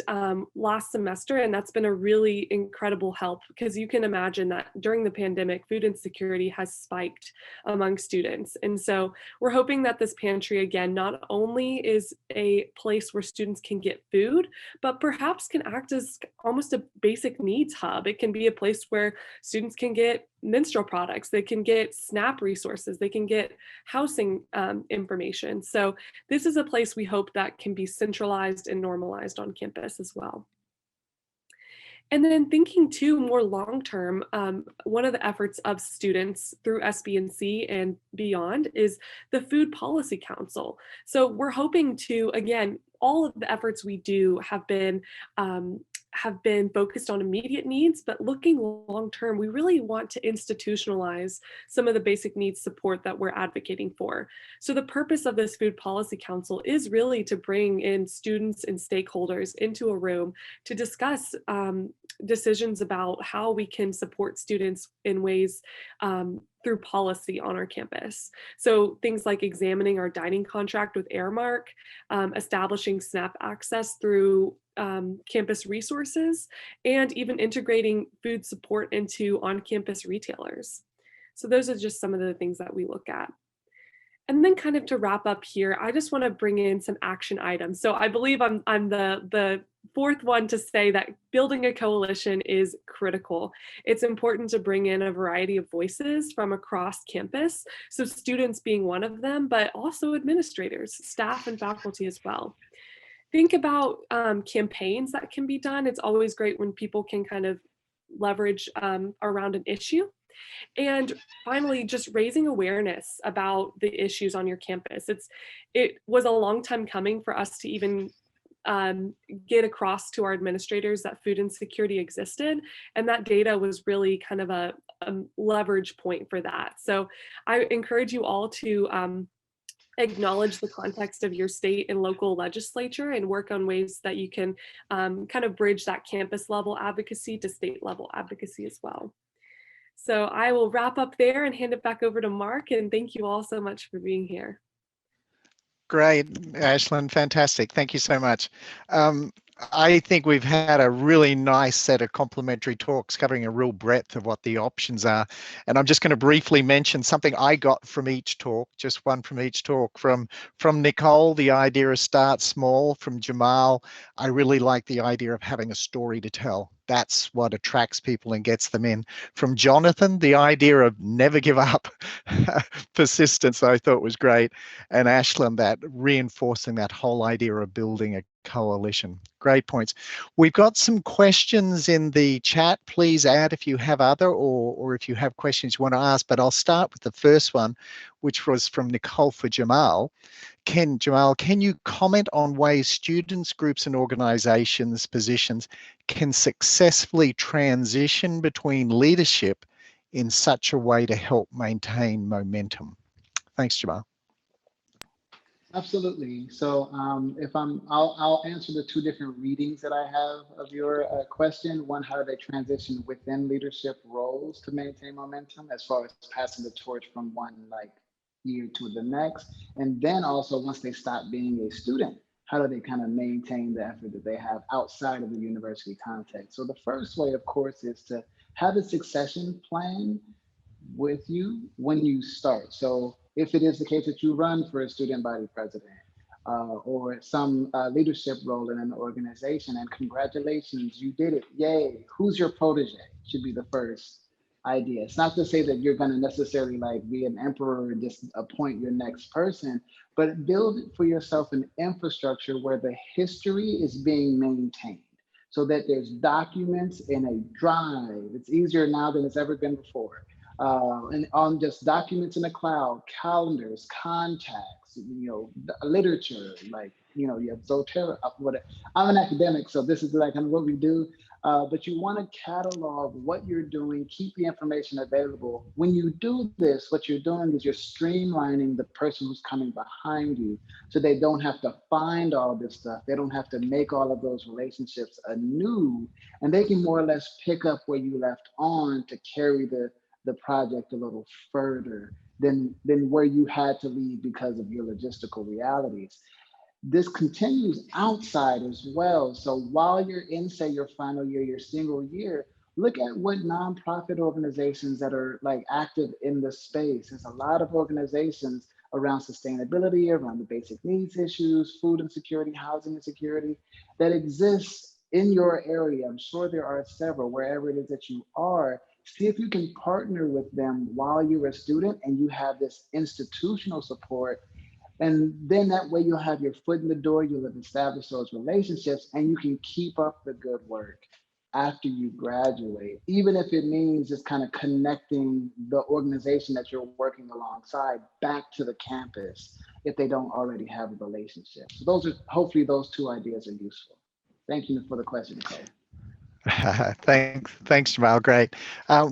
last semester, and that's been a really incredible help, because you can imagine that during the pandemic, food insecurity has spiked among students. And so we're hoping that this pantry, again, not only is a place where students can get food, but perhaps can act as almost a basic needs hub. It can be a place where students can get menstrual products, they can get SNAP resources, they can get housing information. So this is a place we hope that can be centralized and normalized on campus as well. And then thinking too more long-term, one of the efforts of students through SBNC and beyond is the Food Policy Council. So we're hoping to, again, all of the efforts we do have been have been focused on immediate needs, but looking long term, we really want to institutionalize some of the basic needs support that we're advocating for. So the purpose of this Food Policy Council is really to bring in students and stakeholders into a room to discuss decisions about how we can support students in ways through policy on our campus. So things like examining our dining contract with Airmark, establishing SNAP access through campus resources, and even integrating food support into on-campus retailers. So those are just some of the things that we look at. And then kind of to wrap up here, I just want to bring in some action items. So I believe I'm the fourth one to say that building a coalition is critical. It's important to bring in a variety of voices from across campus. So students being one of them, but also administrators, staff, and faculty as well. Think about campaigns that can be done. It's always great when people can kind of leverage around an issue. And finally, just raising awareness about the issues on your campus. It was a long time coming for us to even get across to our administrators that food insecurity existed. And that data was really kind of a leverage point for that. So I encourage you all to acknowledge the context of your state and local legislature and work on ways that you can kind of bridge that campus level advocacy to state level advocacy as well. So I will wrap up there and hand it back over to Mark, and thank you all so much for being here. Great, Ashlyn, fantastic. Thank you so much. I think we've had a really nice set of complimentary talks covering a real breadth of what the options are. And I'm just going to briefly mention something I got from each talk, just one from each talk. From Nicole, the idea of start small. From Jamal, I really like the idea of having a story to tell. That's what attracts people and gets them in. From Jonathan, the idea of never give up, persistence, I thought was great. And Ashlyn, that reinforcing that whole idea of building a coalition. Great points. We've got some questions in the chat. Please add if you have other or if you have questions you want to ask, but I'll start with the first one, which was from Nicole for Jamal. Jamal, can you comment on ways students, groups, and organizations' positions can successfully transition between leadership in such a way to help maintain momentum? Thanks, Jamal. Absolutely. So I'll answer the two different readings that I have of your question. One, how do they transition within leadership roles to maintain momentum as far as passing the torch from one year to the next? And then also once they stop being a student, how do they kind of maintain the effort that they have outside of the university context? So the first way, of course, is to have a succession plan with you when you start. So if it is the case that you run for a student body president or some leadership role in an organization, and congratulations, you did it, yay, who's your protege should be the first idea. It's not to say that you're going to necessarily be an emperor and just appoint your next person, but build for yourself an infrastructure where the history is being maintained so that there's documents in a drive. It's easier now than it's ever been before. And on just documents in the cloud, calendars, contacts, literature, you have Zotero, whatever. I'm an academic, so this is kind of what we do. But you want to catalog what you're doing, keep the information available. When you do this, what you're doing is you're streamlining the person who's coming behind you so they don't have to find all this stuff. They don't have to make all of those relationships anew, and they can more or less pick up where you left on to carry the project a little further than where you had to leave because of your logistical realities. This continues outside as well. So while you're in, say, your final year, your single year, look at what nonprofit organizations that are active in the space. There's a lot of organizations around sustainability, around the basic needs issues, food insecurity, housing insecurity, that exist in your area. I'm sure there are several, wherever it is that you are. See if you can partner with them while you're a student and you have this institutional support. And then that way you'll have your foot in the door, you'll have established those relationships, and you can keep up the good work after you graduate, even if it means just kind of connecting the organization that you're working alongside back to the campus if they don't already have a relationship. So hopefully those two ideas are useful. Thank you for the question, Nicole. Thanks, Jamal. Great.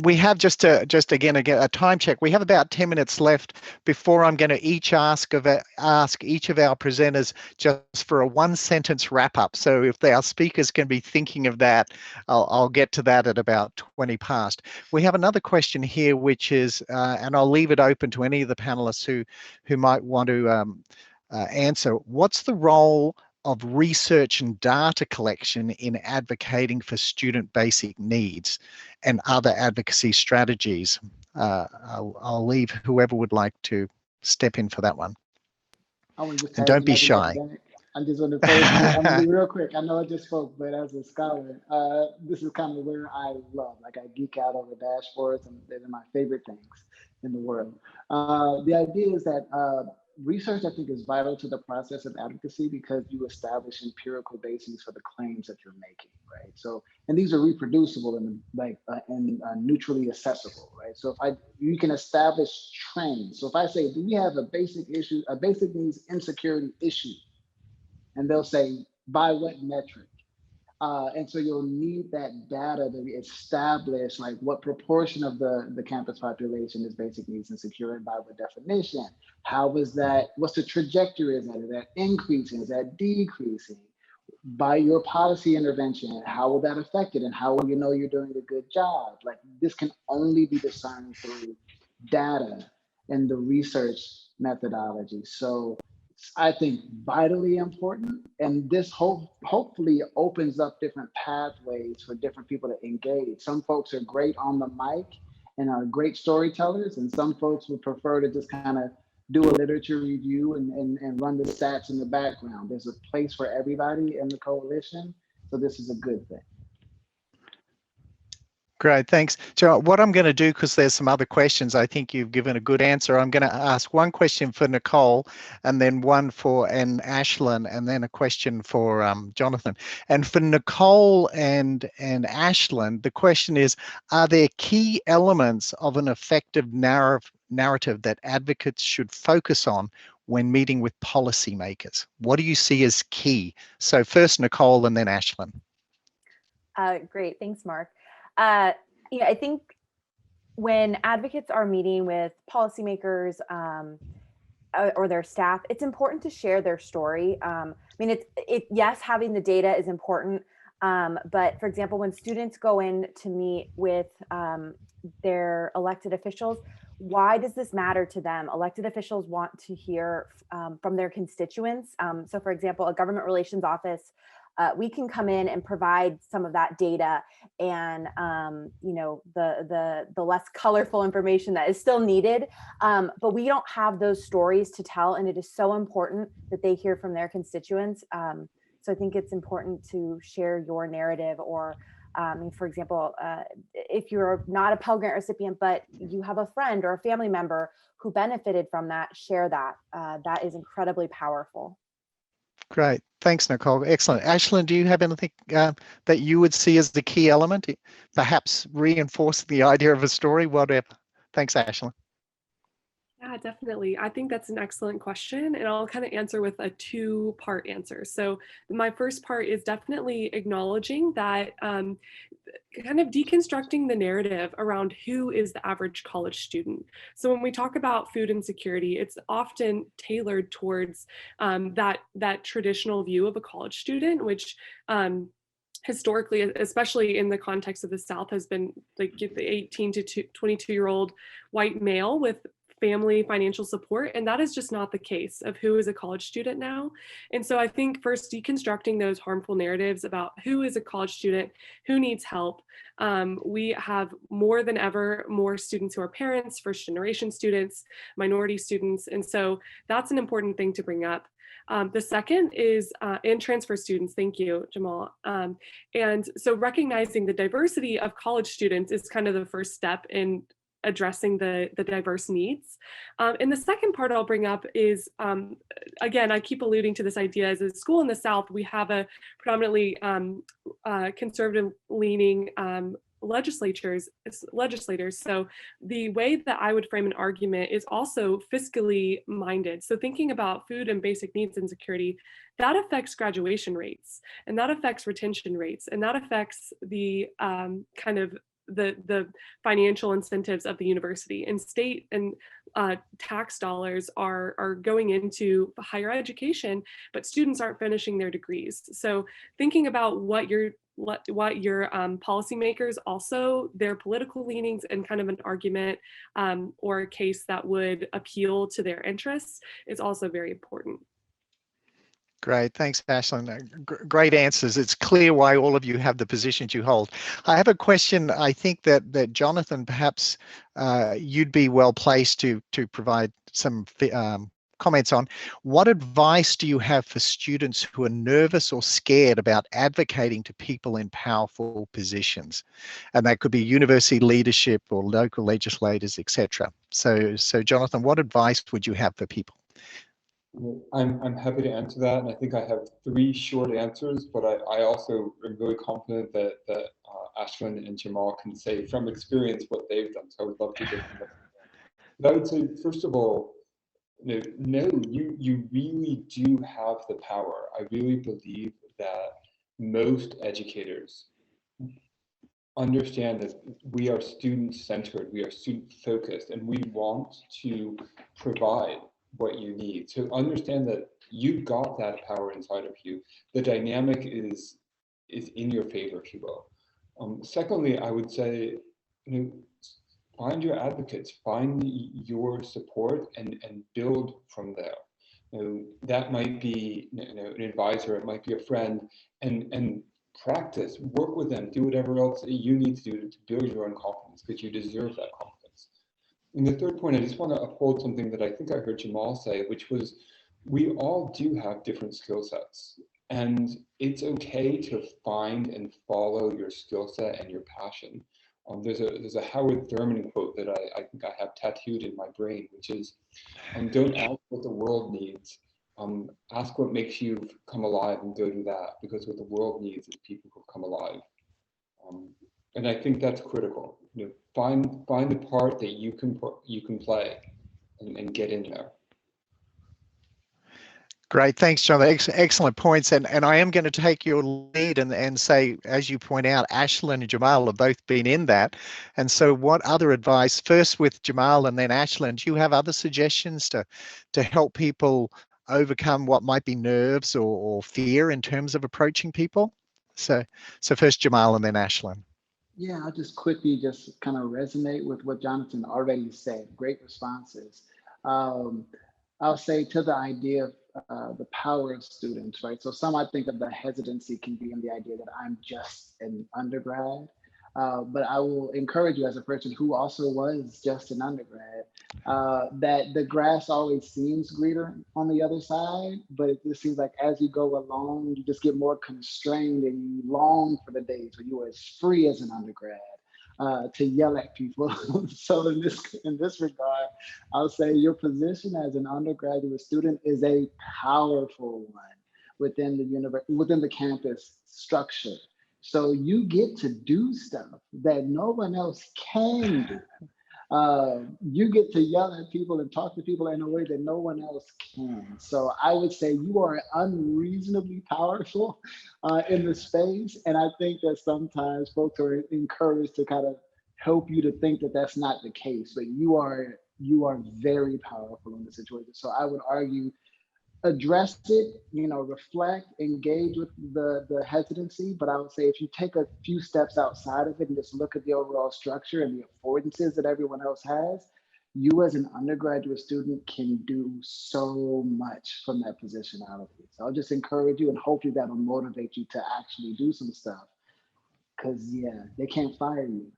We have just again a time check. We have about 10 minutes left before I'm going to ask each of our presenters just for a one-sentence wrap-up. So if our speakers can be thinking of that, I'll get to that at about 20 past. We have another question here, which is, and I'll leave it open to any of the panelists who might want to answer. What's the role of research and data collection in advocating for student basic needs and other advocacy strategies? I'll leave whoever would like to step in for that one. I want to just And tag don't be in shy. I just want to say, I'm gonna be real quick. I know I just spoke, but as a scholar, this is kind of where I love. Like I geek out over dashboards, and they're my favorite things in the world. The idea is that research, I think, is vital to the process of advocacy because you establish empirical bases for the claims that you're making, right? So, and these are reproducible and neutrally accessible, right? So you can establish trends. So if I say, do we have a basic needs insecurity issue? And they'll say, by what metric? And so you'll need that data to establish like what proportion of the campus population is basic needs insecure and by what definition. How is that, what's the trajectory of that? Is that increasing, is that decreasing? By your policy intervention, how will that affect it? And how will you know you're doing a good job? Like this can only be discerned through data and the research methodology. So I think vitally important, and this hopefully opens up different pathways for different people to engage. Some folks are great on the mic and are great storytellers, and some folks would prefer to just kind of do a literature review and run the stats in the background. There's a place for everybody in the coalition, so this is a good thing. Great, thanks. So what I'm going to do, because there's some other questions, I think you've given a good answer. I'm going to ask one question for Nicole, and then one for Ashlyn, and then a question for Jonathan. And for Nicole and Ashlyn, the question is, are there key elements of an effective narrative that advocates should focus on when meeting with policymakers? What do you see as key? So first Nicole and then Ashlyn. Great, thanks, Mark. Yeah, I think when advocates are meeting with policymakers or their staff, it's important to share their story. I mean, yes, having the data is important, but for example, when students go in to meet with their elected officials, why does this matter to them? Elected officials want to hear from their constituents. So for example, a government relations office, we can come in and provide some of that data and you know, the less colorful information that is still needed, but we don't have those stories to tell, and it is so important that they hear from their constituents. So I think it's important to share your narrative, or for example, if you're not a Pell Grant recipient, but you have a friend or a family member who benefited from that, share that. That is incredibly powerful. Great. Thanks, Nicole. Excellent. Ashlyn, do you have anything that you would see as the key element, perhaps reinforcing the idea of a story, whatever? Thanks, Ashlyn. Yeah, definitely. I think that's an excellent question, and I'll kind of answer with a two-part answer. So my first part is definitely acknowledging that kind of deconstructing the narrative around who is the average college student. So when we talk about food insecurity, it's often tailored towards that traditional view of a college student, which historically, especially in the context of the South, has been like the 18 to 22-year-old white male with family financial support, and that is just not the case of who is a college student now. And so I think first deconstructing those harmful narratives about who is a college student, who needs help. We have more than ever more students who are parents, first generation students, minority students, and so that's an important thing to bring up. The second is and transfer students. Thank you, Jamal. And so recognizing the diversity of college students is kind of the first step in addressing the diverse needs. And the second part I'll bring up is, again, I keep alluding to this idea, as a school in the South, we have a predominantly conservative leaning legislators. So the way that I would frame an argument is also fiscally minded. So thinking about food and basic needs insecurity, that affects graduation rates, and that affects retention rates, and that affects the kind of the financial incentives of the university, and state and tax dollars are going into higher education, but students aren't finishing their degrees. So thinking about what your policymakers, also their political leanings, and kind of an argument or a case that would appeal to their interests is also very important. Great, thanks, Ashlyn. Great answers. It's clear why all of you have the positions you hold. I have a question. I think that Jonathan, perhaps you'd be well placed to provide some comments on. What advice do you have for students who are nervous or scared about advocating to people in powerful positions? And that could be university leadership or local legislators, etc. So Jonathan, what advice would you have for people? I'm happy to answer that, and I think I have 3 short answers, but I also am really confident that Ashlyn and Jamal can say from experience what they've done, so I would love to hear from them. But I would say, first of all, no, you really do have the power. I really believe that most educators understand that we are student-centered, we are student-focused, and we want to provide what you need. So understand that you've got that power inside of you. The dynamic is in your favor, if you will. Secondly, I would say, find your advocates, find your support, and build from there. That might be an advisor, it might be a friend, and practice, work with them, do whatever else you need to do to build your own confidence, because you deserve that confidence. And the third point, I just want to uphold something that I think I heard Jamal say, which was, we all do have different skill sets, and it's okay to find and follow your skill set and your passion. There's a Howard Thurman quote that I think I have tattooed in my brain, which is, don't ask what the world needs, ask what makes you come alive and go do that, because what the world needs is people who come alive. And I think that's critical. Find the part that you can play and get in there. Great, thanks, John. Excellent points, and I am going to take your lead and say, as you point out, Ashlyn and Jamal have both been in that. And so, what other advice? First with Jamal, and then Ashlyn. Do you have other suggestions to help people overcome what might be nerves or fear in terms of approaching people? So first Jamal, and then Ashlyn. Yeah, I'll just quickly just kind of resonate with what Jonathan already said. Great responses. I'll say to the idea of the power of students, right? So some I think of the hesitancy can be in the idea that I'm just an undergrad, but I will encourage you as a person who also was just an undergrad, that the grass always seems greener on the other side, but it just seems like as you go along, you just get more constrained and you long for the days when you were as free as an undergrad. To yell at people. So in this regard, I'll say your position as an undergraduate student is a powerful one within the campus structure. So you get to do stuff that no one else can do. You get to yell at people and talk to people in a way that no one else can. So I would say you are unreasonably powerful in the space. And I think that sometimes folks are encouraged to kind of help you to think that that's not the case, but you are very powerful in the situation. So I would argue, address it, reflect, engage with the hesitancy, but I would say if you take a few steps outside of it and just look at the overall structure and the affordances that everyone else has, you as an undergraduate student can do so much from that position out of it. So I'll just encourage you, and hopefully that'll motivate you to actually do some stuff, because yeah, they can't fire you.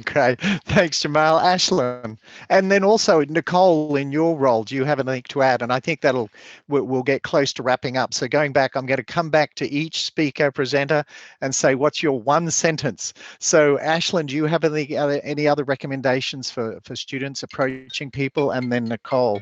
Great, thanks, Jamal. Ashlyn, and then also Nicole, in your role, do you have anything to add? And I think we'll get close to wrapping up. So going back, I'm going to come back to each speaker presenter and say, what's your one sentence? So Ashlyn, do you have any other recommendations for students approaching people? And then Nicole.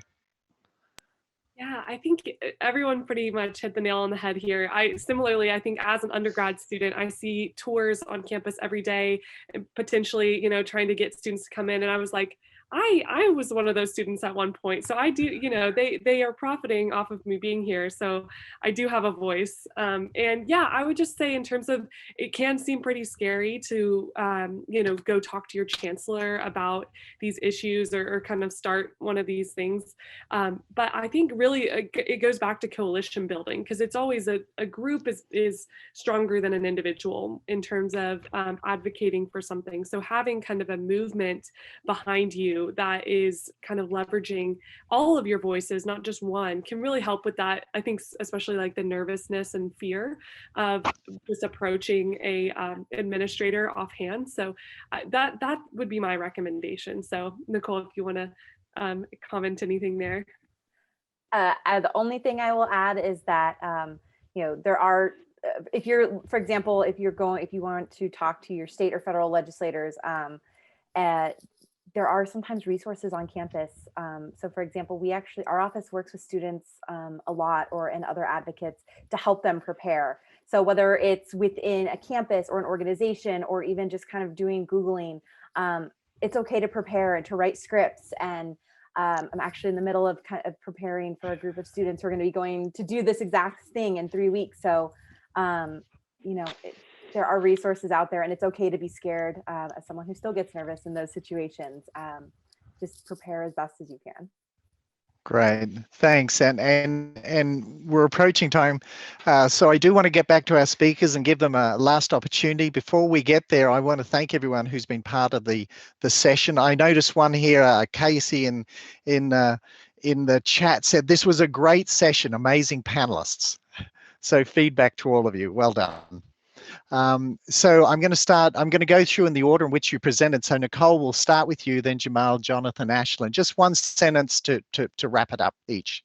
Yeah, I think everyone pretty much hit the nail on the head here. Similarly, I think as an undergrad student, I see tours on campus every day and potentially, trying to get students to come in. And I was like, I was one of those students at one point. So I do, they are profiting off of me being here. So I do have a voice. And yeah, I would just say in terms of, it can seem pretty scary to, go talk to your chancellor about these issues or kind of start one of these things. But I think really it goes back to coalition building, because it's always a group is stronger than an individual in terms of advocating for something. So having kind of a movement behind you that is kind of leveraging all of your voices, not just one, can really help with that. I think especially like the nervousness and fear of just approaching a administrator offhand. So that would be my recommendation. So Nicole, if you want to comment anything there. The only thing I will add is that there are, if you're, for example, if you want to talk to your state or federal legislators, there are sometimes resources on campus. So for example, our office works with students a lot, and other advocates, to help them prepare. So whether it's within a campus or an organization, or even just kind of doing Googling, it's okay to prepare and to write scripts. And I'm actually in the middle of kind of preparing for a group of students who are going to be going to do this exact thing in 3 weeks. So, there are resources out there, and it's okay to be scared as someone who still gets nervous in those situations. Just prepare as best as you can. Great, thanks. And we're approaching time, so I do want to get back to our speakers and give them a last opportunity. Before we get there, I want to thank everyone who's been part of the session. I noticed one here, Casey in the chat said this was a great session, amazing panelists. So feedback to all of you, well done. So I'm going to go through in the order in which you presented. So Nicole, we'll start with you, then Jamal, Jonathan, Ashlyn. Just one sentence to wrap it up each.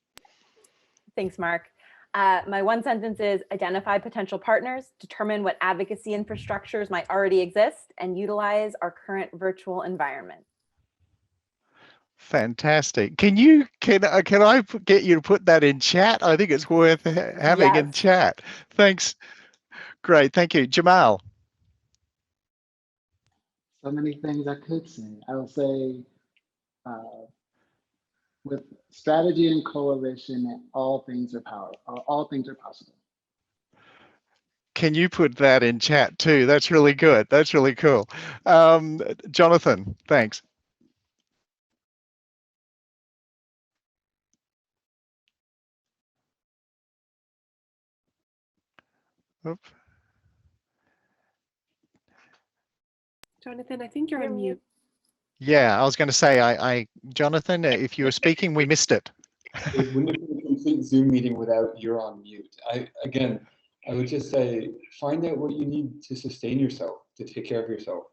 Thanks, Mark. My one sentence is: identify potential partners, determine what advocacy infrastructures might already exist, and utilize our current virtual environment. Fantastic. Can I get you to put that in chat? I think it's worth having in chat. Thanks. Great, thank you. Jamal. So many things I could say. I would say with strategy and coalition, all things are possible. Can you put that in chat too? That's really good. That's really cool. Jonathan, thanks. Oop. Jonathan, I think you're on mute. Yeah, I was going to say, Jonathan, if you were speaking, we missed it. It wouldn't have been a complete Zoom meeting without you're on mute. I would just say, find out what you need to sustain yourself, to take care of yourself,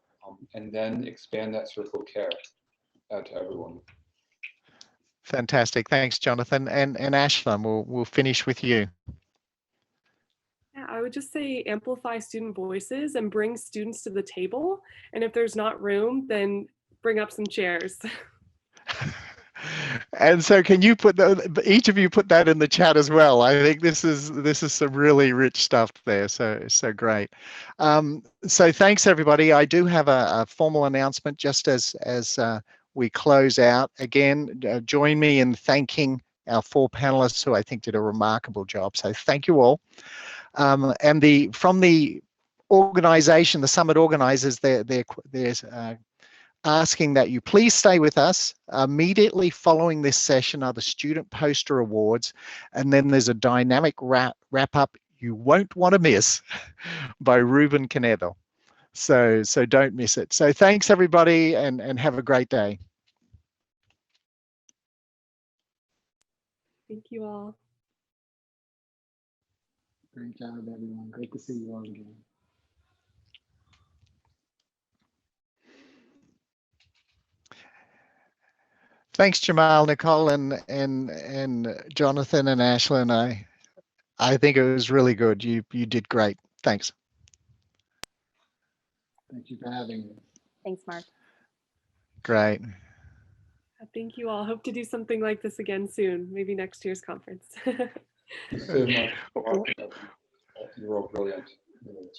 and then expand that circle of care out to everyone. Fantastic, thanks, Jonathan. And Ashlyn, we'll finish with you. Yeah, I would just say amplify student voices and bring students to the table. And if there's not room, then bring up some chairs. And so can you each of you put that in the chat as well? I think this is some really rich stuff there. So great. So thanks everybody. I do have a formal announcement just as we close out. Again, join me in thanking our 4 panelists who I think did a remarkable job. So thank you all. And from the organization, the summit organizers, they're asking that you please stay with us. Immediately following this session are the Student Poster Awards, and then there's a dynamic wrap up you won't want to miss by Ruben Canedo. So don't miss it. So thanks everybody, and have a great day. Thank you all. Great job, everyone. Great to see you all again. Thanks, Jamal, Nicole, and Jonathan and Ashlyn. I think it was really good. You did great. Thanks. Thank you for having me. Thanks, Mark. Great. Thank you all. Hope to do something like this again soon, maybe next year's conference. Thank you so much, Mark. You're all brilliant.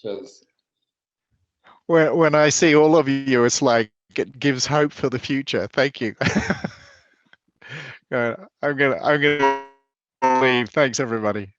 Cheers. When I see all of you, it's like it gives hope for the future. Thank you. I'm gonna leave. Thanks, everybody.